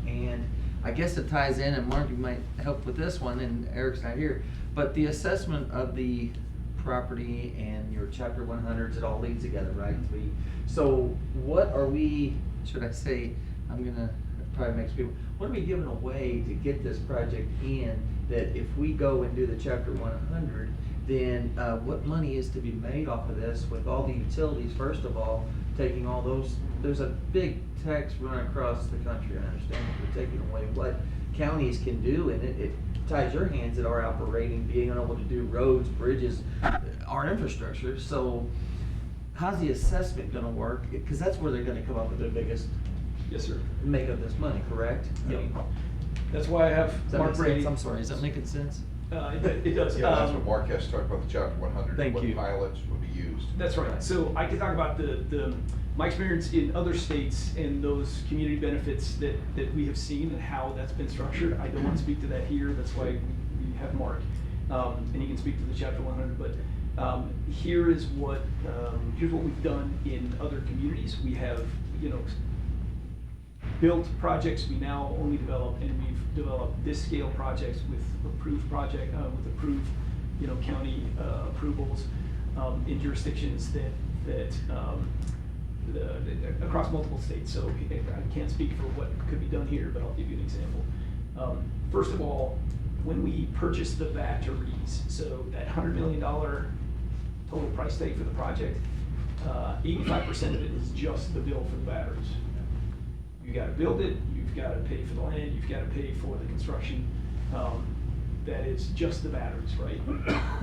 and I guess it ties in, and Mark, you might help with this one, and Eric's not here, but the assessment of the property and your chapter 100s, it all leads together, right? So what are we, should I say, I'm gonna probably mix people, what are we giving away to get this project in, that if we go and do the chapter 100, then what money is to be made off of this with all the utilities, first of all, taking all those, there's a big tax run across the country, I understand that we're taking away what counties can do, and it ties your hands that are operating, being able to do roads, bridges, our infrastructure. So how's the assessment gonna work? Because that's where they're gonna come up with their biggest Yes, sir. make of this money, correct? Yeah. That's why I have Does that Mark make Brady. sense? I'm sorry, is that making sense? It does. Yeah, that's what Mark has to talk about, the chapter 100, Thank what you. pilots would be used. That's right. So I can talk about my experience in other states and those community benefits that we have seen and how that's been structured. I don't want to speak to that here. That's why we have Mark. And he can speak to the chapter 100. But here's what we've done in other communities. We have, built projects we now only develop, and we've developed this scale projects with approved county approvals in jurisdictions that across multiple states. So I can't speak for what could be done here, but I'll give you an example. First of all, when we purchased the batteries, so that $100 million total price tag for the project, 85% of it is just the bill for the batteries. You gotta build it, you've gotta pay for the land, you've gotta pay for the construction. That is just the batteries, right?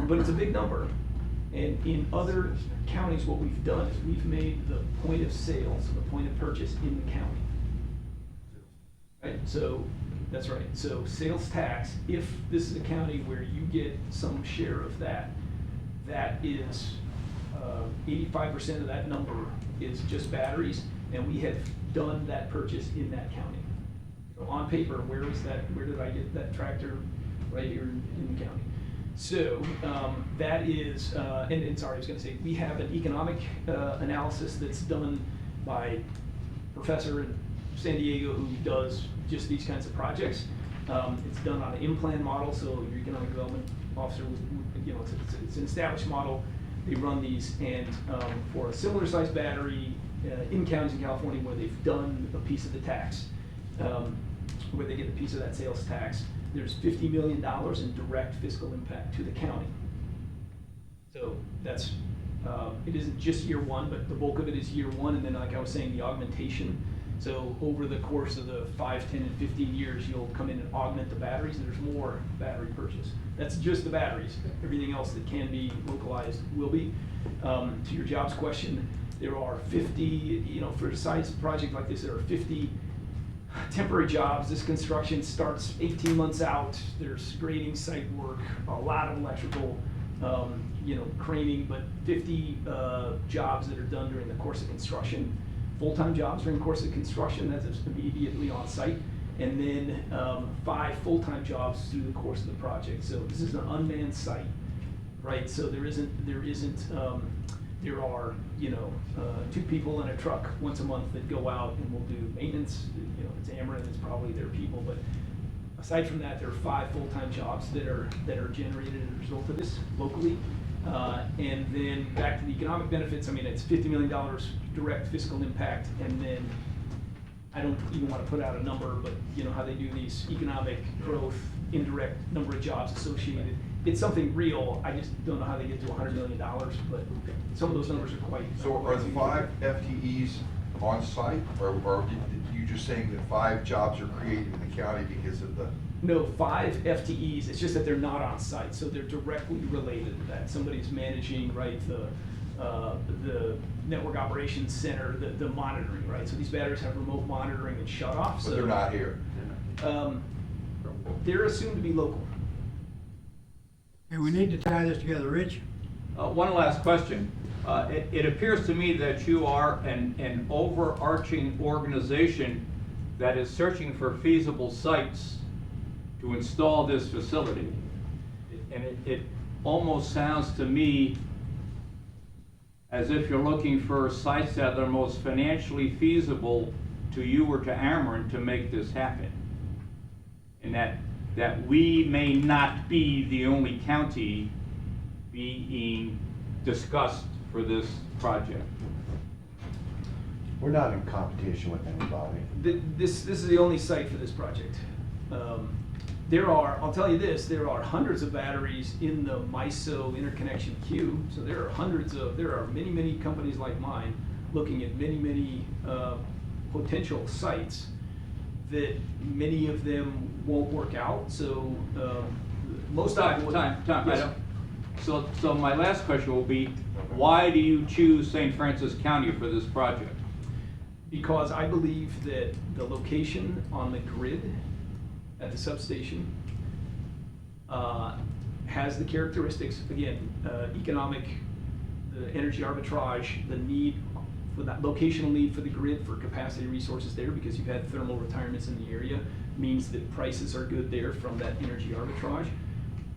But it's a big number. And in other counties, what we've done is we've made the point of sale, so the point of purchase in the county. Right, so, that's right. So sales tax, if this is a county where you get some share of that, that is 85% of that number is just batteries, and we have done that purchase in that county. So on paper, where did I get that tractor? Right here in the county. So that is, and sorry, I was gonna say, we have an economic analysis that's done by a professor in San Diego who does just these kinds of projects. It's done on an in-plan model, so your economic development officer would, it's an established model. They run these, and for a similar sized battery in counties in California where they've done a piece of the tax, where they get a piece of that sales tax, there's $50 million in direct fiscal impact to the county. So that's, it isn't just year one, but the bulk of it is year one, and then like I was saying, the augmentation. So over the course of the 5, 10, and 15 years, you'll come in and augment the batteries, and there's more battery purchase. That's just the batteries. Everything else that can be localized will be. To your jobs question, there are 50, for a size project like this, there are 50 temporary jobs. This construction starts 18 months out. There's grading, site work, a lot of electrical, craning, but 50 jobs that are done during the course of construction. Full-time jobs during the course of construction, that's immediately on site. And then 5 full-time jobs through the course of the project. So this is an unmanned site, right? So there are 2 people in a truck once a month that go out and will do maintenance. It's Ameren, it's probably their people, but aside from that, there are 5 full-time jobs that are generated as a result of this locally. And then back to the economic benefits, it's $50 million direct fiscal impact, and then I don't even want to put out a number, but how they do these economic growth, indirect number of jobs associated. It's something real. I just don't know how they get to $100 million, but some of those numbers are quite. So are the 5 FTEs on site, or are you just saying that 5 jobs are created in the county because of the? No, 5 FTEs, it's just that they're not on site, so they're directly related to that. Somebody's managing, right, the network operations center, the monitoring, right? So these batteries have remote monitoring and shut off. But they're not here. They're assumed to be local. And we need to tie this together, Rich. One last question. It appears to me that you are an overarching organization that is searching for feasible sites to install this facility. And it almost sounds to me as if you're looking for sites that are most financially feasible to you or to Ameren to make this happen. And that we may not be the only county being discussed for this project. We're not in competition with anybody. This is the only site for this project. I'll tell you this, there are hundreds of batteries in the MISO interconnection queue. So there are many companies like mine looking at many potential sites that many of them won't work out. So most of them. Time. Yes. So my last question will be, why do you choose St. Francis County for this project? Because I believe that the location on the grid at the substation has the characteristics, again, economic, the energy arbitrage, the need for that locational need for the grid for capacity resources there, because you've had thermal retirements in the area, means that prices are good there from that energy arbitrage.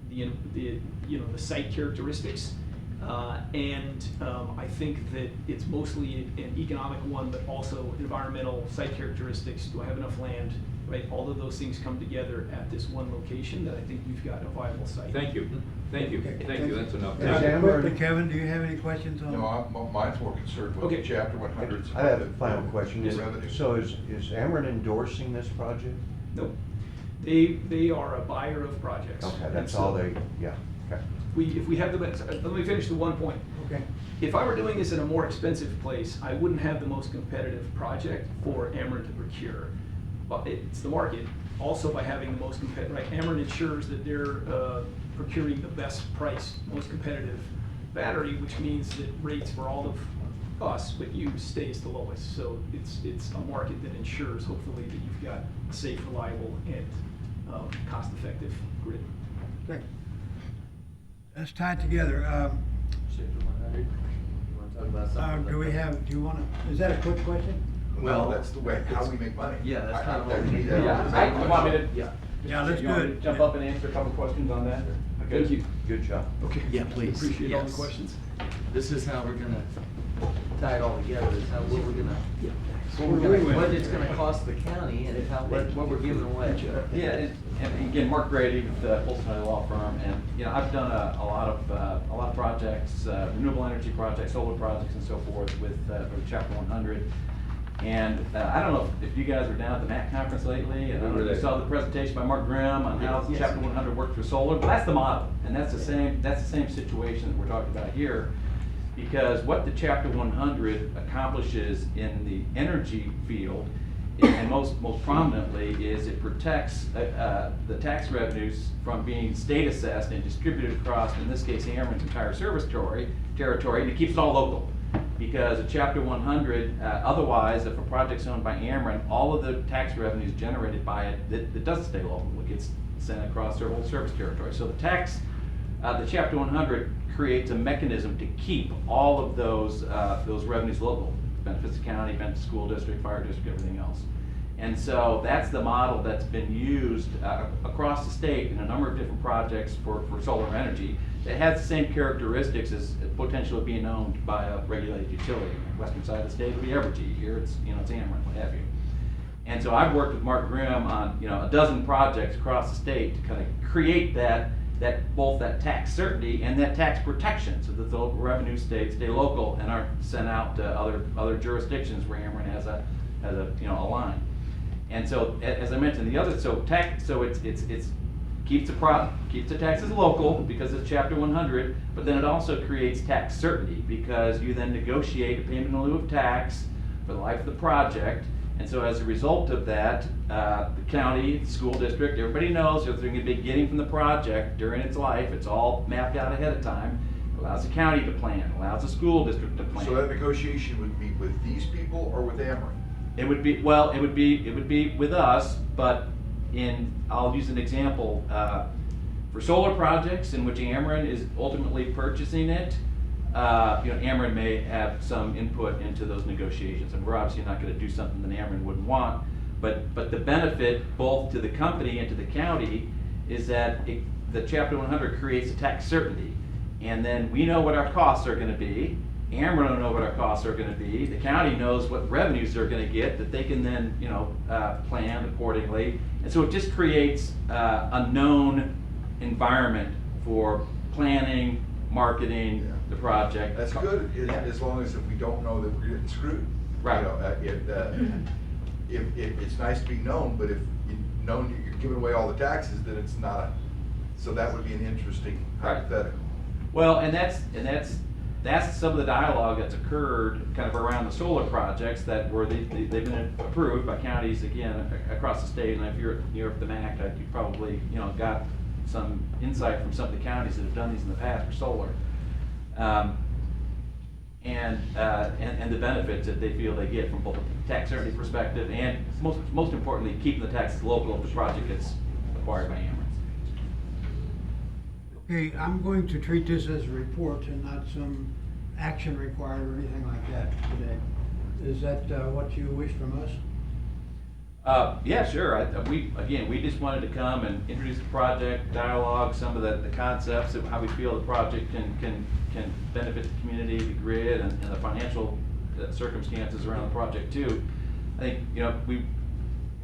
The site characteristics, and I think that it's mostly an economic one, but also environmental site characteristics. Do I have enough land? Right, all of those things come together at this one location that I think we've got a viable site. Thank you, that's enough. Does Ameren- Quickly, Kevin, do you have any questions on? No, mine's more concerned with Okay. the chapter 100s. I have a final question. The revenue. So is Ameren endorsing this project? No, they are a buyer of projects. Okay, And that's so all they, yeah, okay. if we have let me finish the one point. Okay. If I were doing this in a more expensive place, I wouldn't have the most competitive project for Ameren to procure. But it's the market, also by having the most competitive, right? Ameren ensures that they're procuring the best price, most competitive battery, which means that rates for all of us, but you stays the lowest. So it's a market that ensures, hopefully, that you've got a safe, reliable, and cost-effective grid. Okay. Let's tie it together. Do you want to, is that a quick question? Well, that's the way, how we make money. Yeah, that's I- kind of I- what we need. You want me to? Yeah, let's You do want me it. to jump up and answer a couple questions on that? Thank you. Good job. Okay. Yeah, please. Appreciate all the Yes. questions. This is how we're gonna tie it all together, is how, what it's gonna cost the county and what we're giving away. Yeah, and again, Mark Grady with the Polson County Law Firm, and I've done a lot of projects, renewable energy projects, solar projects, and so forth with Chapter 100. And I don't know if you guys were down at the MAC conference lately, and I don't know if you saw the presentation by Mark Grimm on how Yes. Chapter 100 worked for solar, but that's the model, and that's the same situation that we're talking about here. Because what the Chapter 100 accomplishes in the energy field, and most prominently, is it protects the tax revenues from being state assessed and distributed across, in this case, Ameren's entire service territory, and it keeps it all local. Because a Chapter 100, otherwise, if a project's owned by Ameren, all of the tax revenues generated by it, that doesn't stay local, it gets sent across their whole service territory. So the Chapter 100 creates a mechanism to keep all of those revenues local. Benefits the county, benefits the school district, fire district, everything else. And so that's the model that's been used across the state in a number of different projects for solar energy that has the same characteristics as potentially being owned by a regulated utility. Western side of the state would be Evergy. Here it's Ameren, what have you. And so I've worked with Mark Grimm on a dozen projects across the state to kind of create both that tax certainty and that tax protection, so that the local revenue stay local and aren't sent out to other jurisdictions where Ameren has a line. And so, as I mentioned, it's keeps the taxes local because it's Chapter 100, but then it also creates tax certainty because you then negotiate a payment in lieu of tax for the life of the project. And so as a result of that, the county, the school district, everybody knows if they're going to be getting from the project during its life, it's all mapped out ahead of time. It allows the county to plan, allows the school district to plan. So that negotiation would be with these people or with Ameren? It would be with us, but I'll use an example, for solar projects in which Ameren is ultimately purchasing it, Ameren may have some input into those negotiations, and we're obviously not going to do something that Ameren wouldn't want, but the benefit both to the company and to the county is that the Chapter 100 creates a tax certainty, and then we know what our costs are going to be, Ameren will know what our costs are gonna be, the county knows what revenues they're gonna get, that they can then, plan accordingly. And so it just creates a known environment for planning, marketing Yeah. the project. That's good, Yeah. as long as if we don't know that we're getting screwed. Right. You know, if it's nice to be known, but if you known you're giving away all the taxes, then it's not, so that would be an interesting Right. hypothetical. Well, and that's some of the dialogue that's occurred kind of around the solar projects that were, they've been approved by counties again across the state. And if you're at New York, the MAC, you probably, got some insight from some of the counties that have done these in the past for solar. And the benefits that they feel they get from both a tax certainty perspective and most importantly, keeping the taxes local if the project gets acquired by Ameren. Okay, I'm going to treat this as a report and not some action required or anything like that today. Is that what you wish from us? Yeah, sure. We just wanted to come and introduce the project, dialogue, some of the concepts of how we feel the project can benefit the community, the grid, and the financial circumstances around the project too. I think,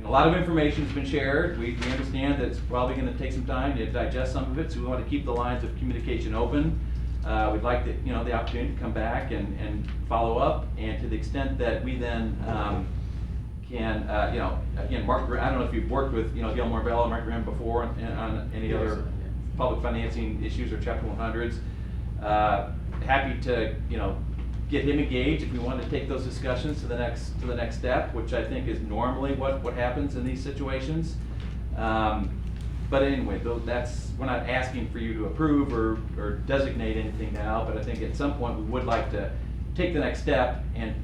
a lot of information has been shared. We understand that it's probably gonna take some time to digest some of it, so we want to keep the lines of communication open. We'd like the opportunity to come back and follow up, and to the extent that we then, can, again, Mark, I don't know if you've worked with, Gilmore Bell and Mark Graham before on any other public financing issues or Chapter 100s. Happy to, get him engaged if we want to take those discussions to the next step, which I think is normally what happens in these situations. But anyway, we're not asking for you to approve or designate anything now, but I think at some point we would like to take the next step and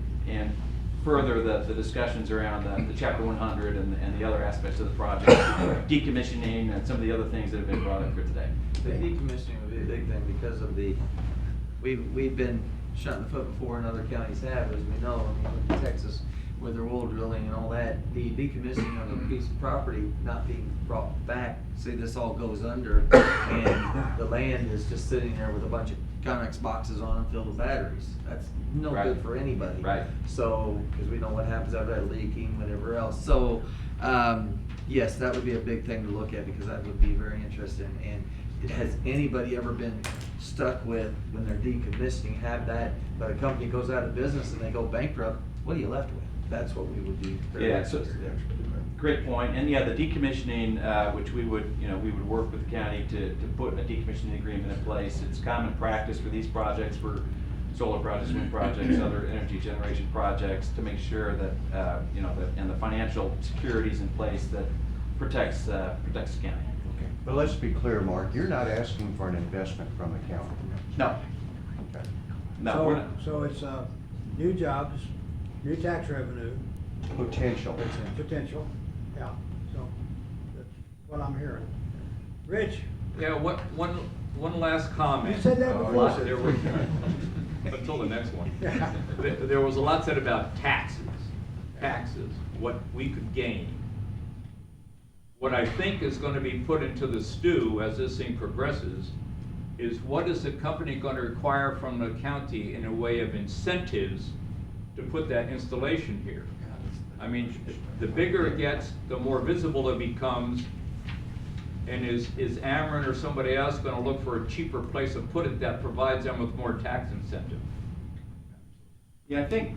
further the discussions around the Chapter 100 and the other aspects of the project, decommissioning and some of the other things that have been brought up here today. The decommissioning would be a big thing because of we've been shot in the foot before and other counties have, as we know. I mean, look at Texas with their oil drilling and all that, the decommissioning of a piece of property not being brought back, say this all goes under and the land is just sitting there with a bunch of Connex boxes on them filled with batteries. That's no Right. good for anybody. Right. So, because we know what happens out of that, leaking, whatever else. So, yes, that would be a big thing to look at because that would be very interesting. And has anybody ever been stuck with, when they're decommissioning, have that, but a company goes out of business and they go bankrupt, what are you left with? That's what we would be very Yeah, so, interested in. great point. And yeah, the decommissioning, which we would work with the county to put a decommissioning agreement in place. It's common practice for these projects, for solar projects, wind projects, other energy generation projects, to make sure that, and the financial securities in place that protects the county. But let's be clear, Mark, you're not asking for an investment from the county. No, Okay. no, we're not. So it's new jobs, new tax revenue, Potential. potential, yeah, so that's what I'm hearing. Rich, Yeah, one last comment. you said that Oh, before. you said- There were, until the next one. There was a lot said about taxes, what we could gain. What I think is gonna be put into the stew as this thing progresses is what is the company gonna require from the county in a way of incentives to put that installation here? I mean, the bigger it gets, the more visible it becomes. And is Ameren or somebody else gonna look for a cheaper place to put it that provides them with more tax incentive? Yeah, I think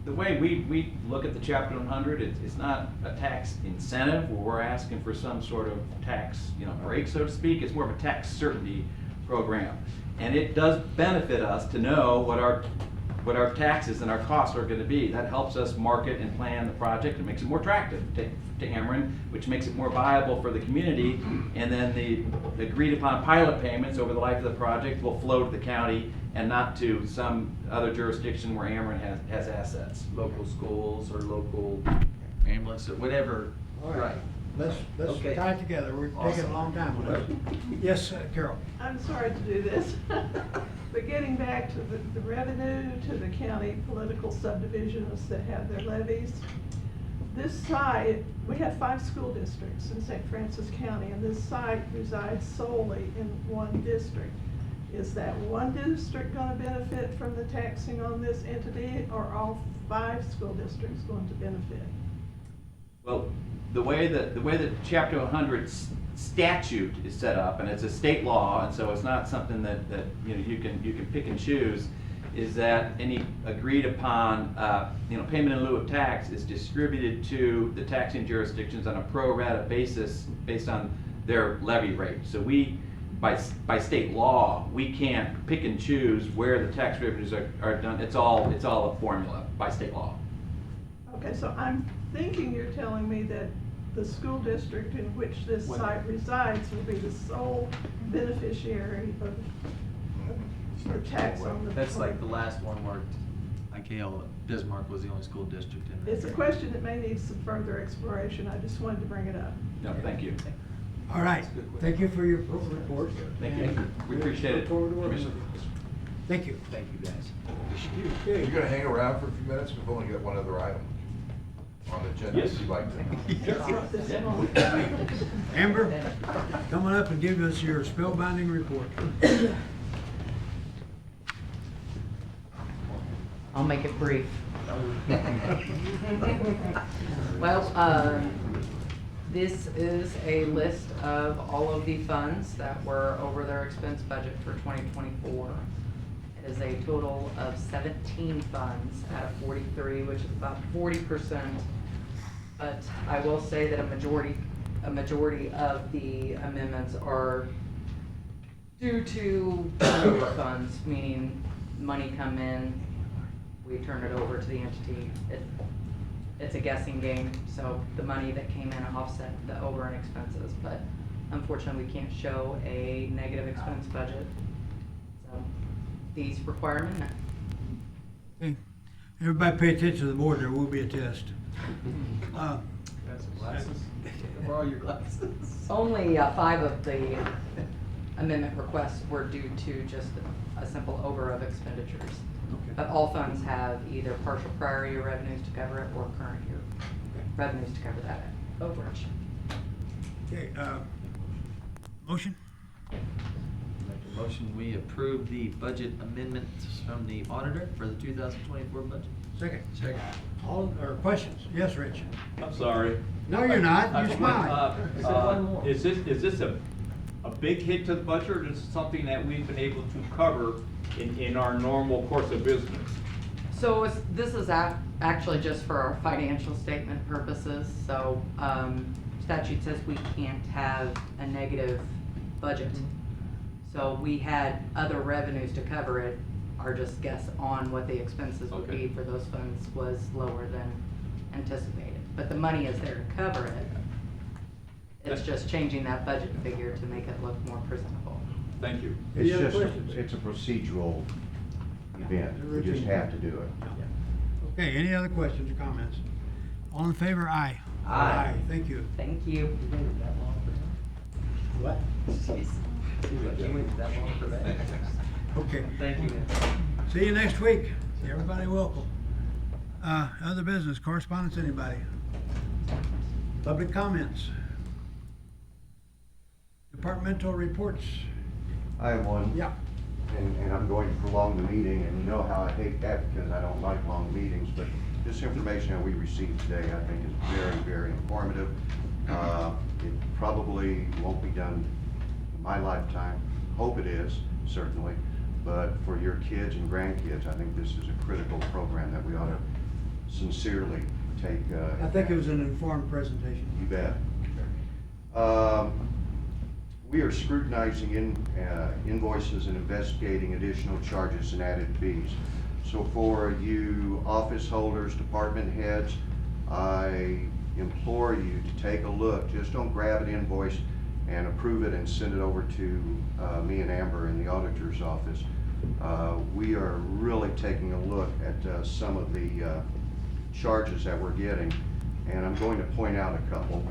the way we look at the Chapter 100, it's not a tax incentive where we're asking for some sort of tax, break, so to speak. It's more of a tax certainty program. And it does benefit us to know what our taxes and our costs are gonna be. That helps us market and plan the project. It makes it more attractive to Ameren, which makes it more viable for the community. And then the agreed upon pilot payments over the life of the project will flow to the county and not to some other jurisdiction where Ameren has assets. Local schools or local ambulance or whatever. All right, let's Okay. tie it together, we're taking a Awesome. long time on this. Yes, Carol? I'm sorry to do this, but getting back to the revenue to the county political subdivisions that have their levies. This site, we have 5 school districts in St. Francis County, and this site resides solely in one district. is that one district gonna benefit from the taxing on this entity, or all 5 school districts going to benefit? Well, the way that Chapter 100 statute is set up, and it's a state law, and so it's not something that you know, you can pick and choose, is that any agreed upon, you know, payment in lieu of tax is distributed to the taxing jurisdictions on a pro rata basis based on their levy rate. So we, by state law, we can't pick and choose where the tax revenues are done. It's all a formula by state law. Okay, so I'm thinking you're telling me that the school district in which this site resides will be the sole beneficiary of the tax on the. That's like the last one where IKL Bismarck was the only school district in there. It's a question that may need some further exploration. I just wanted to bring it up. No, thank you. All right, thank you for your report. Thank you. We appreciate it. Look forward to working with Commissioner. you. Thank you. Thank you, guys. You're gonna hang around for a few minutes? We've only got one other item on the agenda, if you'd like to. Brought this along. Amber, coming up and give us your spellbinding report. I'll make it brief. Well, this is a list of all of the funds that were over their expense budget for 2024. It is a total of 17 funds out of 43, which is about 40%. But I will say that a majority of the amendments are due to turnover funds, meaning money come in, we turn it over to the entity. It's a guessing game, so the money that came in offset the over and expenses, but unfortunately we can't show a negative expense budget. So these require amendment. Okay. Everybody pay attention to the board, there will be a test. Got some glasses? Borrow your glasses. Only 5 of the amendment requests were due to just a simple over of expenditures. Okay. But all funds have either partial prior year revenues to cover it or current year revenues to cover that overage. Okay, motion? Make a motion, we approve the budget amendments from the auditor for the 2024 budget. Second. Second. All, or questions? Yes, Rich? I'm sorry. No, you're not, you're smiling. Is this a big hit to the budget, or is this something that we've been able to cover in our normal course of business? So this is actually just for our financial statement purposes. So statute says we can't have a negative budget. So we had other revenues to cover it. Our just guess on what the expenses would be for those funds was lower than anticipated. But the money is there to cover it. It's just changing that budget figure to make it look more presentable. Thank you. Any It's other just, questions? it's a procedural event. We just have to do it. Okay, any other questions or comments? All in favor, aye. Aye. Thank you. Thank you. What? Jeez. You waited that long for that? Okay. Thank you. See you next week. Everybody welcome. Other business, correspondence, anybody? Public comments? Departmental reports? I have one. Yeah. And I'm going to prolong the meeting, and you know how I hate that because I don't like long meetings, but this information that we received today, I think is very, very informative. It probably won't be done in my lifetime. Hope it is, certainly, but for your kids and grandkids, I think this is a critical program that we ought to sincerely take. I think it was an informed presentation. You bet. We are scrutinizing invoices and investigating additional charges and added fees. So for you office holders, department heads, I implore you to take a look. Just don't grab an invoice and approve it and send it over to me and Amber in the auditor's office. We are really taking a look at some of the charges that we're getting, and I'm going to point out a couple.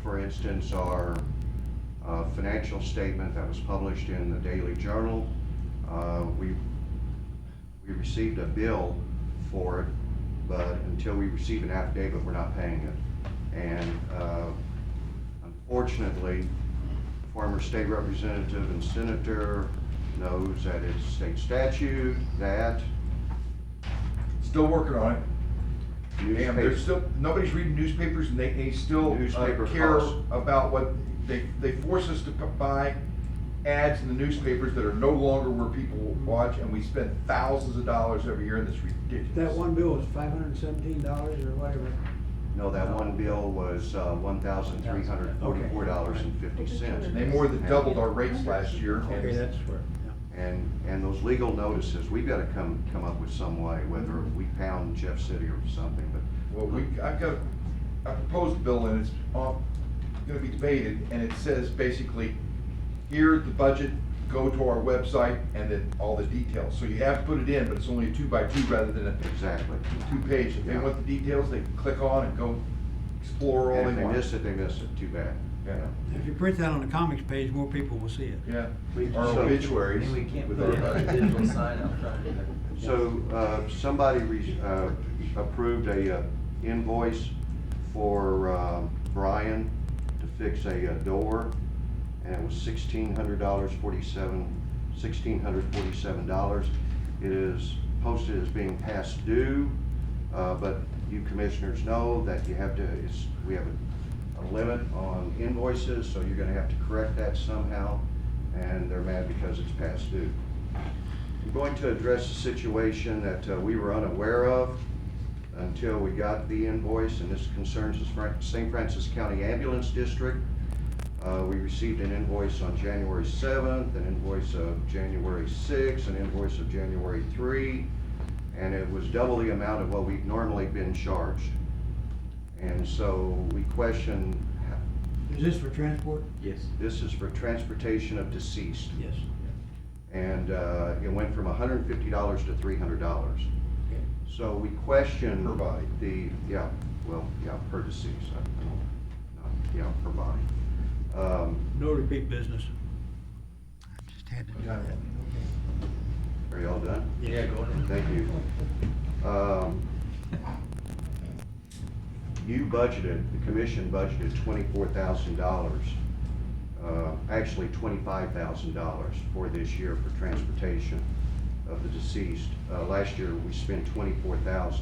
For instance, our financial statement that was published in the Daily Journal, we received a bill for it, but until we receive an affidavit, we're not paying it. And unfortunately, former state representative and senator knows that it's state statute, that Still working on it. And there's newspapers, still, nobody's reading newspapers, and they still Newspaper care costs. about what, they force us to buy ads in the newspapers that are no longer where people watch, and we spend thousands of dollars every year, and it's ridiculous. That one bill was $517 or whatever. no, that one bill was $1,344.50. They more than doubled our rates last year. and- Okay, that's where, yeah. And those legal notices, we've gotta come up with some way, whether we pound Jeff City or something, but. Well, I've got a proposed bill, and it's gonna be debated, and it says basically, here, the budget, go to our website, and then all the details. So you have to put it in, but it's only a 2x2 rather than a Exactly. 2-page. If they Yeah. want the details, they can click on and go explore all And if they they want. miss it, they miss it, too bad. Yeah, If you print that on the comics page, more people will see it. yeah. So- Our obituaries. And we can't with put it our on a budget. digital sign out front either. So, somebody approved a invoice for Brian to fix a door, and it was $1,647. It is posted as being past due, but you commissioners know that you have to, we have a limit on invoices, so you're gonna have to correct that somehow, and they're mad because it's past due. I'm going to address a situation that we were unaware of until we got the invoice, and this concerns the St. Francis County Ambulance District. We received an invoice on January 7th, an invoice of January 6th, an invoice of January 3, and it was double the amount of what we've normally been charged. And so we question, Is this for transport? Yes. this is for transportation of deceased. Yes. And it went from $150 to $300. Okay. So we question. Per body. Per deceased, per body. No repeat business. I just had to do that. Are y'all done? Yeah, go ahead. Thank you. The commission budgeted $24,000, actually $25,000 for this year for transportation of the deceased. Last year, we spent $24,000.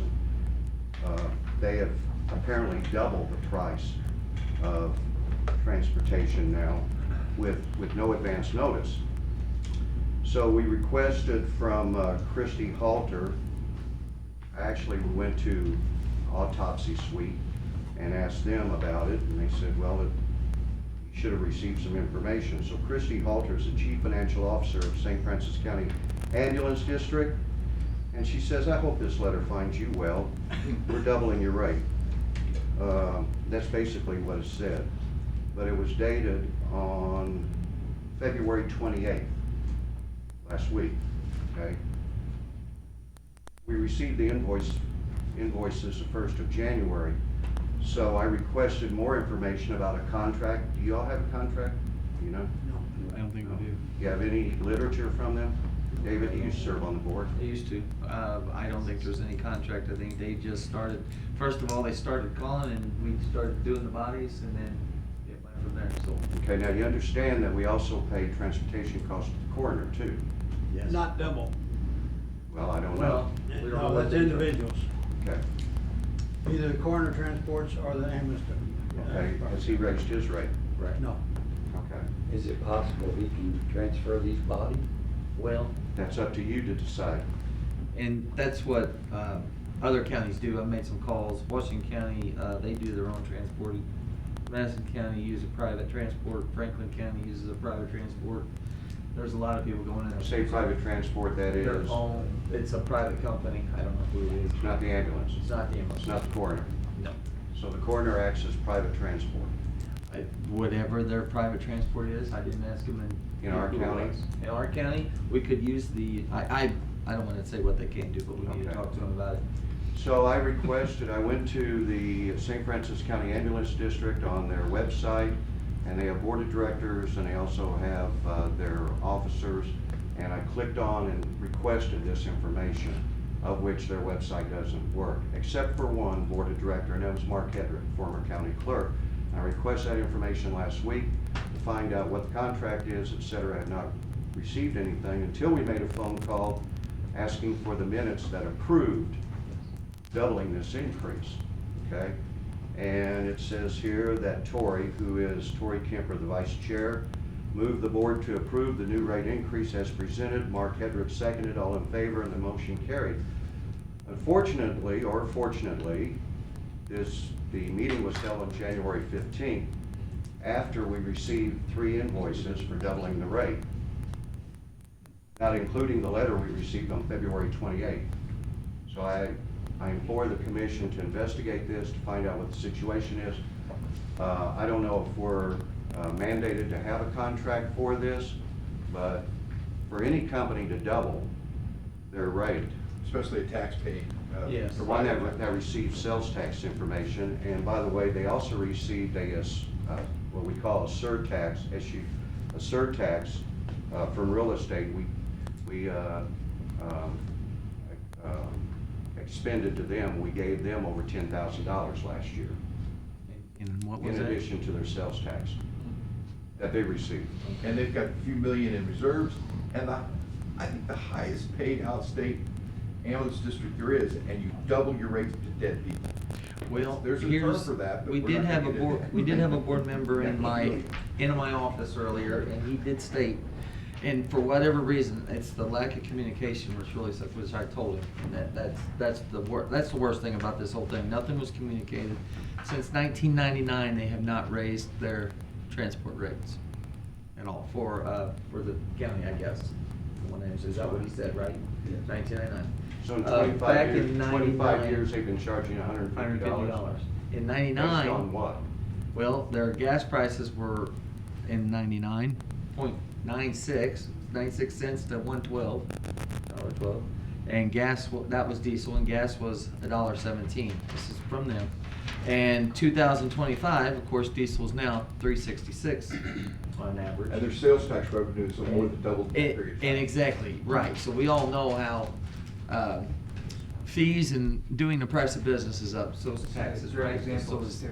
They have apparently doubled the price of transportation now with no advance notice. So we requested from Christy Halter, actually we went to Autopsy Suite and asked them about it, and they said, well, you should have received some information. So Christy Halter is the Chief Financial Officer of St. Francis County Ambulance District, and she says, I hope this letter finds you well. We're doubling your rate. That's basically what it said. But it was dated on February 28th, last week, okay? We received the invoices the 1st of January, so I requested more information about a contract. Do you all have a contract? Do you know? No. I don't think we do. You have any literature from them? David, you serve on the board. They used to. I don't think there's any contract. I think they just started, first of all, they started calling and we started doing the bodies and then it went from there, so. Okay, now you understand that we also pay transportation costs to the coroner too. Yes. Not double. Well, I don't know. Well, we don't know No, what it's they charge. individuals. Okay, Either the coroner transports or the ambulance. okay, has he raised his rate? Right. No. Okay, Is it possible he can transfer these bodies? Well, that's up to you to decide. and that's what, other counties do. I've made some calls. Washington County, they do their own transporting. Madison County uses a private transport. Franklin County uses a private transport. There's a lot of people going in. Say private transport, that Their is, own, it's a private company. I don't know who it is. it's not the ambulance, It's not the ambulance. it's not the coroner. No. So the coroner acts as private transport. Whatever their private transport is, I didn't ask them In our who it county? was. In our county, we could use I don't wanna say what they can do, but we need to Okay. talk to them about it. So I requested, I went to the St. Francis County Ambulance District on their website, and they have board of directors, and they also have their officers, and I clicked on and requested this information, of which their website doesn't work, except for one board of director, and that was Mark Hedrick, former county clerk. I requested that information last week. The find out what the contract is, et cetera. I had not received anything until we made a phone call asking for the minutes that approved doubling this increase, okay? And it says here that Tori, who is Tori Kemper, the vice chair, moved the board to approve the new rate increase as presented. Mark Hedrick seconded, all in favor, and the motion carried. Unfortunately, or fortunately, the meeting was held on January 15th after we received 3 invoices for doubling the rate, not including the letter we received on February 28th. So I implore the commission to investigate this, to find out what the situation is. I don't know if we're mandated to have a contract for this, but for any company to double their rate, Especially a tax-paying. Yes. the one that receives sales tax information, and by the way, they also received what we call a surtax issue, a surtax from real estate. We expended to them, we gave them over $10,000 last year, And what was in that? addition to their sales tax that they received. And they've got a few million in reserves, and I think the highest paid out-of-state ambulance district there is, and you double your rates to dead people. Well, There's a term here's, for that, but we we're did not have a gonna get into board, it. we did have a board member in my office earlier, and he did state, and for whatever reason, it's the lack of communication which really, which I told him, and that's the worst thing about this whole thing. Nothing was communicated. Since 1999, they have not raised their transport rates at all for the county, I guess. Is that what he said, right? 1999. So in Back in 25 years, 99, they've been charging $150. $150. In Based 99. on what? Well, their gas prices were in 96 cents to $1.12, and gas, that was diesel, and gas was $1.17. This is from them. And 2025, of course, diesel is now $3.66 on average. And their sales tax revenues are more than double the period of time. And exactly, right. So we all know how fees and doing the price of business is up, so is taxes, right? So is-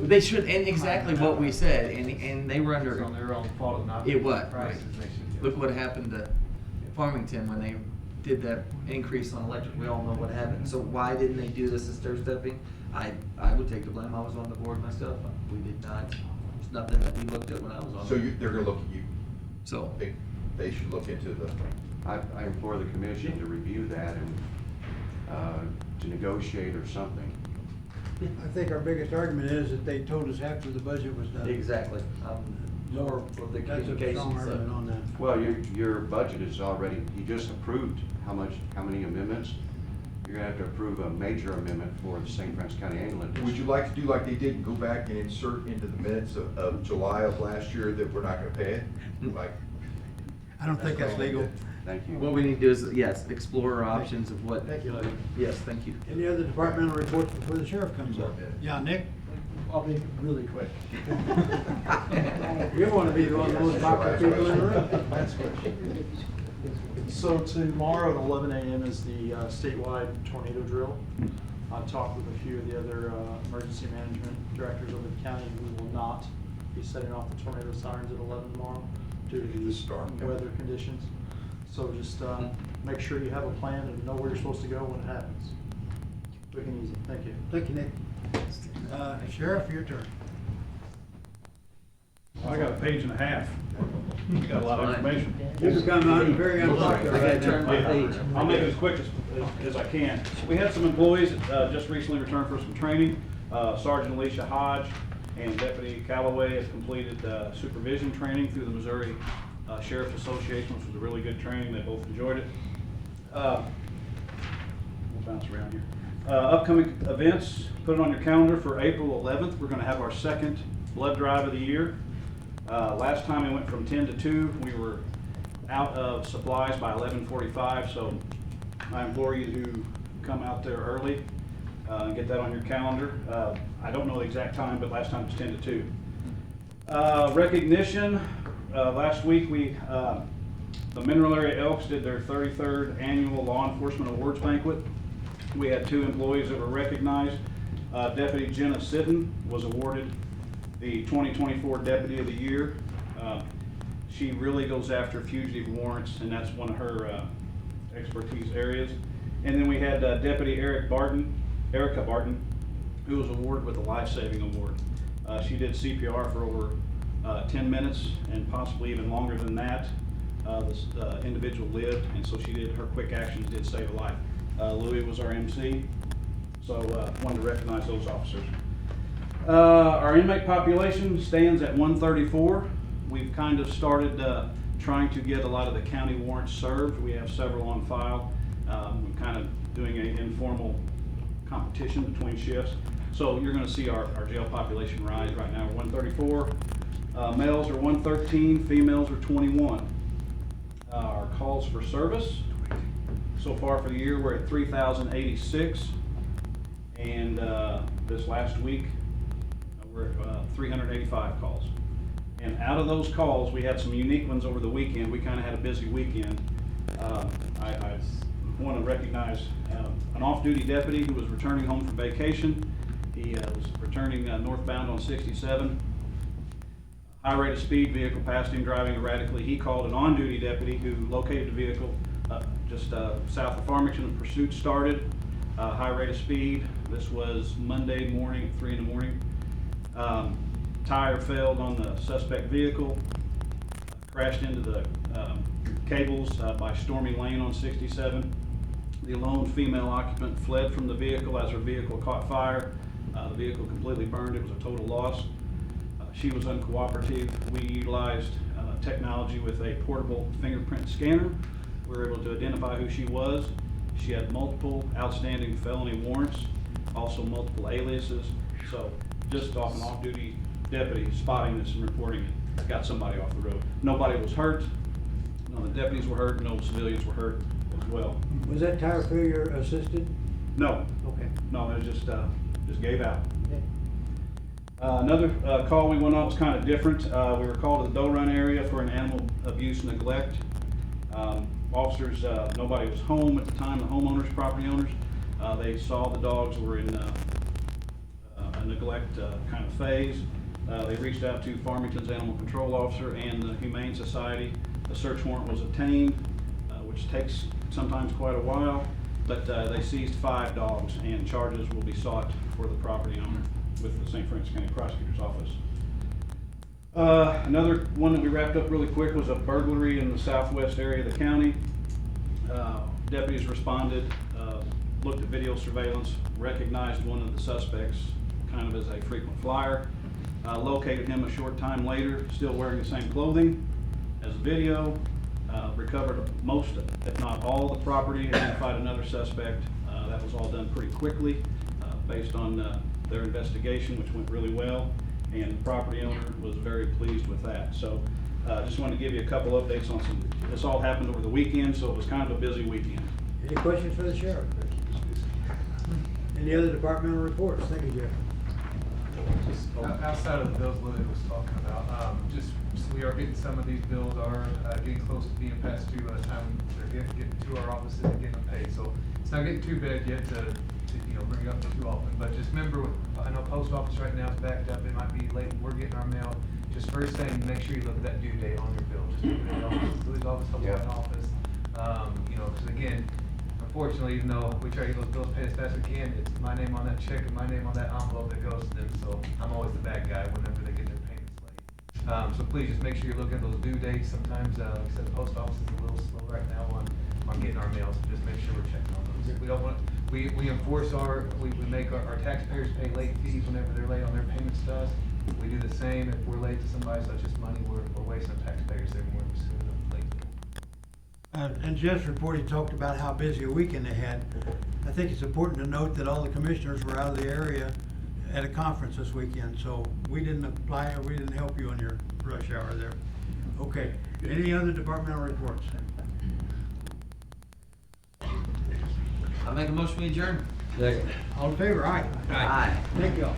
They should, and exactly what we said, and they were under. On their own fault, not. It was, right. Prices they should get. Look what happened to Farmington when they did that increase on electric. We all know what happened. So why didn't they do this as stair stepping? I would take the blame. I was on the board myself. We did not, there's nothing that we looked at when I was on. So there. they're gonna look at you. So, They should look into the, I implore the commission to review that and to negotiate or something. I think our biggest argument is that they told us after the budget was done. exactly. More of the That's a communication strong stuff. argument on that. Well, your budget is already, you just approved how many amendments? You're gonna have to approve a major amendment for the St. Francis County Ambulance. would you like to do like they did and go back and insert into the minutes of July of last year that we're not gonna pay it? Like, I don't think that's legal. Thank you. What we need to do is, yes, explore our options of what. Thank you, Larry. Yes, thank you. Any other departmental reports before the sheriff comes up? Yeah, Nick? I'll be really quick. You want to be the one of the most popular people in the room. Last question. So tomorrow at 11 a.m. is the statewide tornado drill. I've talked with a few of the other emergency management directors over the county. We will not be setting off the tornado sirens at 11 tomorrow due to The storm the coming. weather conditions. So just make sure you have a plan and know where you're supposed to go when it happens. Quick and easy. Thank you. Thank you, Nick. Sheriff, your turn. I got a page and a half. You got a lot of information. You become very unpopular I gotta right turn now. my page. I'll make it as quick as I can. We had some employees that just recently returned for some training. Sergeant Alicia Hodge and Deputy Callaway have completed supervision training through the Missouri Sheriff's Association, which was a really good training. They both enjoyed it. We'll bounce around here. Upcoming events, put it on your calendar for April 11th. We're gonna have our second blood drive of the year. Last time we went from 10 to 2. We were out of supplies by 11:45, so I implore you to come out there early and get that on your calendar. I don't know the exact time, but last time it was 10 to 2. Recognition, last week the Mineral Area Elks did their 33rd annual Law Enforcement Awards Banquet. We had 2 employees that were recognized. Deputy Jenna Sitten was awarded the 2024 Deputy of the Year. She really goes after fugitive warrants, and that's one of her expertise areas. And then we had Deputy Erica Barton, who was awarded with a life-saving award. She did CPR for over 10 minutes and possibly even longer than that. This individual lived, and so her quick actions did save a life. Louis was our MC, so wanted to recognize those officers. Our inmate population stands at 134. We've kind of started trying to get a lot of the county warrants served. We have several on file. We're kind of doing an informal competition between shifts. So you're going to see our jail population rise. Right now we're 134. Males are 113, females are 21. Our calls for service, so far for the year, we're at 3,086. And this last week, we're at 385 calls. And out of those calls, we had some unique ones over the weekend. We kind of had a busy weekend. I want to recognize an off-duty deputy who was returning home from vacation. He was returning northbound on 67. High rate of speed vehicle passed him driving erratically. He called an on-duty deputy who located the vehicle just south of Farmington. Pursuit started. High rate of speed. This was Monday morning at 3 in the morning. Tire failed on the suspect vehicle. Crashed into the cables by Stormy Lane on 67. The lone female occupant fled from the vehicle as her vehicle caught fire. The vehicle completely burned. It was a total loss. She was uncooperative. We utilized technology with a portable fingerprint scanner. We were able to identify who she was. She had multiple outstanding felony warrants, also multiple aliases. So just off an off-duty deputy spotting this and reporting it, got somebody off the road. Nobody was hurt. None of the deputies were hurt. No civilians were hurt as well. Was that tire failure assisted? No. Okay. No, it just gave out. Another call we went on was kind of different. We were called to the Doe Run area for an animal abuse neglect. Officers, nobody was home at the time, the homeowners, property owners. They saw the dogs were in a neglect kind of phase. They reached out to Farmington's animal control officer and the Humane Society. A search warrant was obtained, which takes sometimes quite a while, but they seized 5 dogs and charges will be sought for the property owner with the St. Francis County Prosecutor's Office. Another one that we wrapped up really quick was a burglary in the southwest area of the county. Deputies responded, looked at video surveillance, recognized one of the suspects kind of as a frequent flyer, located him a short time later, still wearing the same clothing as the video, recovered most, if not all, the property, identified another suspect. That was all done pretty quickly based on their investigation, which went really well, and the property owner was very pleased with that. So just wanted to give you a couple updates on some, this all happened over the weekend, so it was kind of a busy weekend. Any questions for the sheriff? Any other departmental reports? Thank you, Jeff. Outside of the bills Lily was talking about, just so we are getting some of these bills are getting close to being passed due by the time they're getting to our offices and getting them paid. So it's not getting too bad yet to bring it up too often. But just remember, I know post office right now is backed up. It might be late. We're getting our mail. Just first thing, make sure you look at that due date on your bill. Just look at the office, Louis' office, Hubbardston office. Because again, unfortunately, even though we try to get those bills paid as fast as we can, it's my name on that check and my name on that envelope that goes to them. So I'm always the bad guy whenever they get their payments late. So please just make sure you look at those due dates. Sometimes, like I said, the post office is a little slow right now on getting our mail. So just make sure we're checking on those. We don't want. We enforce we make our taxpayers pay late fees whenever they're late on their payments to us. We do the same if we're late to somebody, such as money, we're wasting taxpayers there more than we're late. In Jeff's report, he talked about how busy a weekend they had. I think it's important to note that all the commissioners were out of the area at a conference this weekend, so we didn't apply or we didn't help you on your rush hour there. Okay, any other departmental reports? I'll make a motion we adjourn. Second. All in favor? Aye. Aye. Thank you all.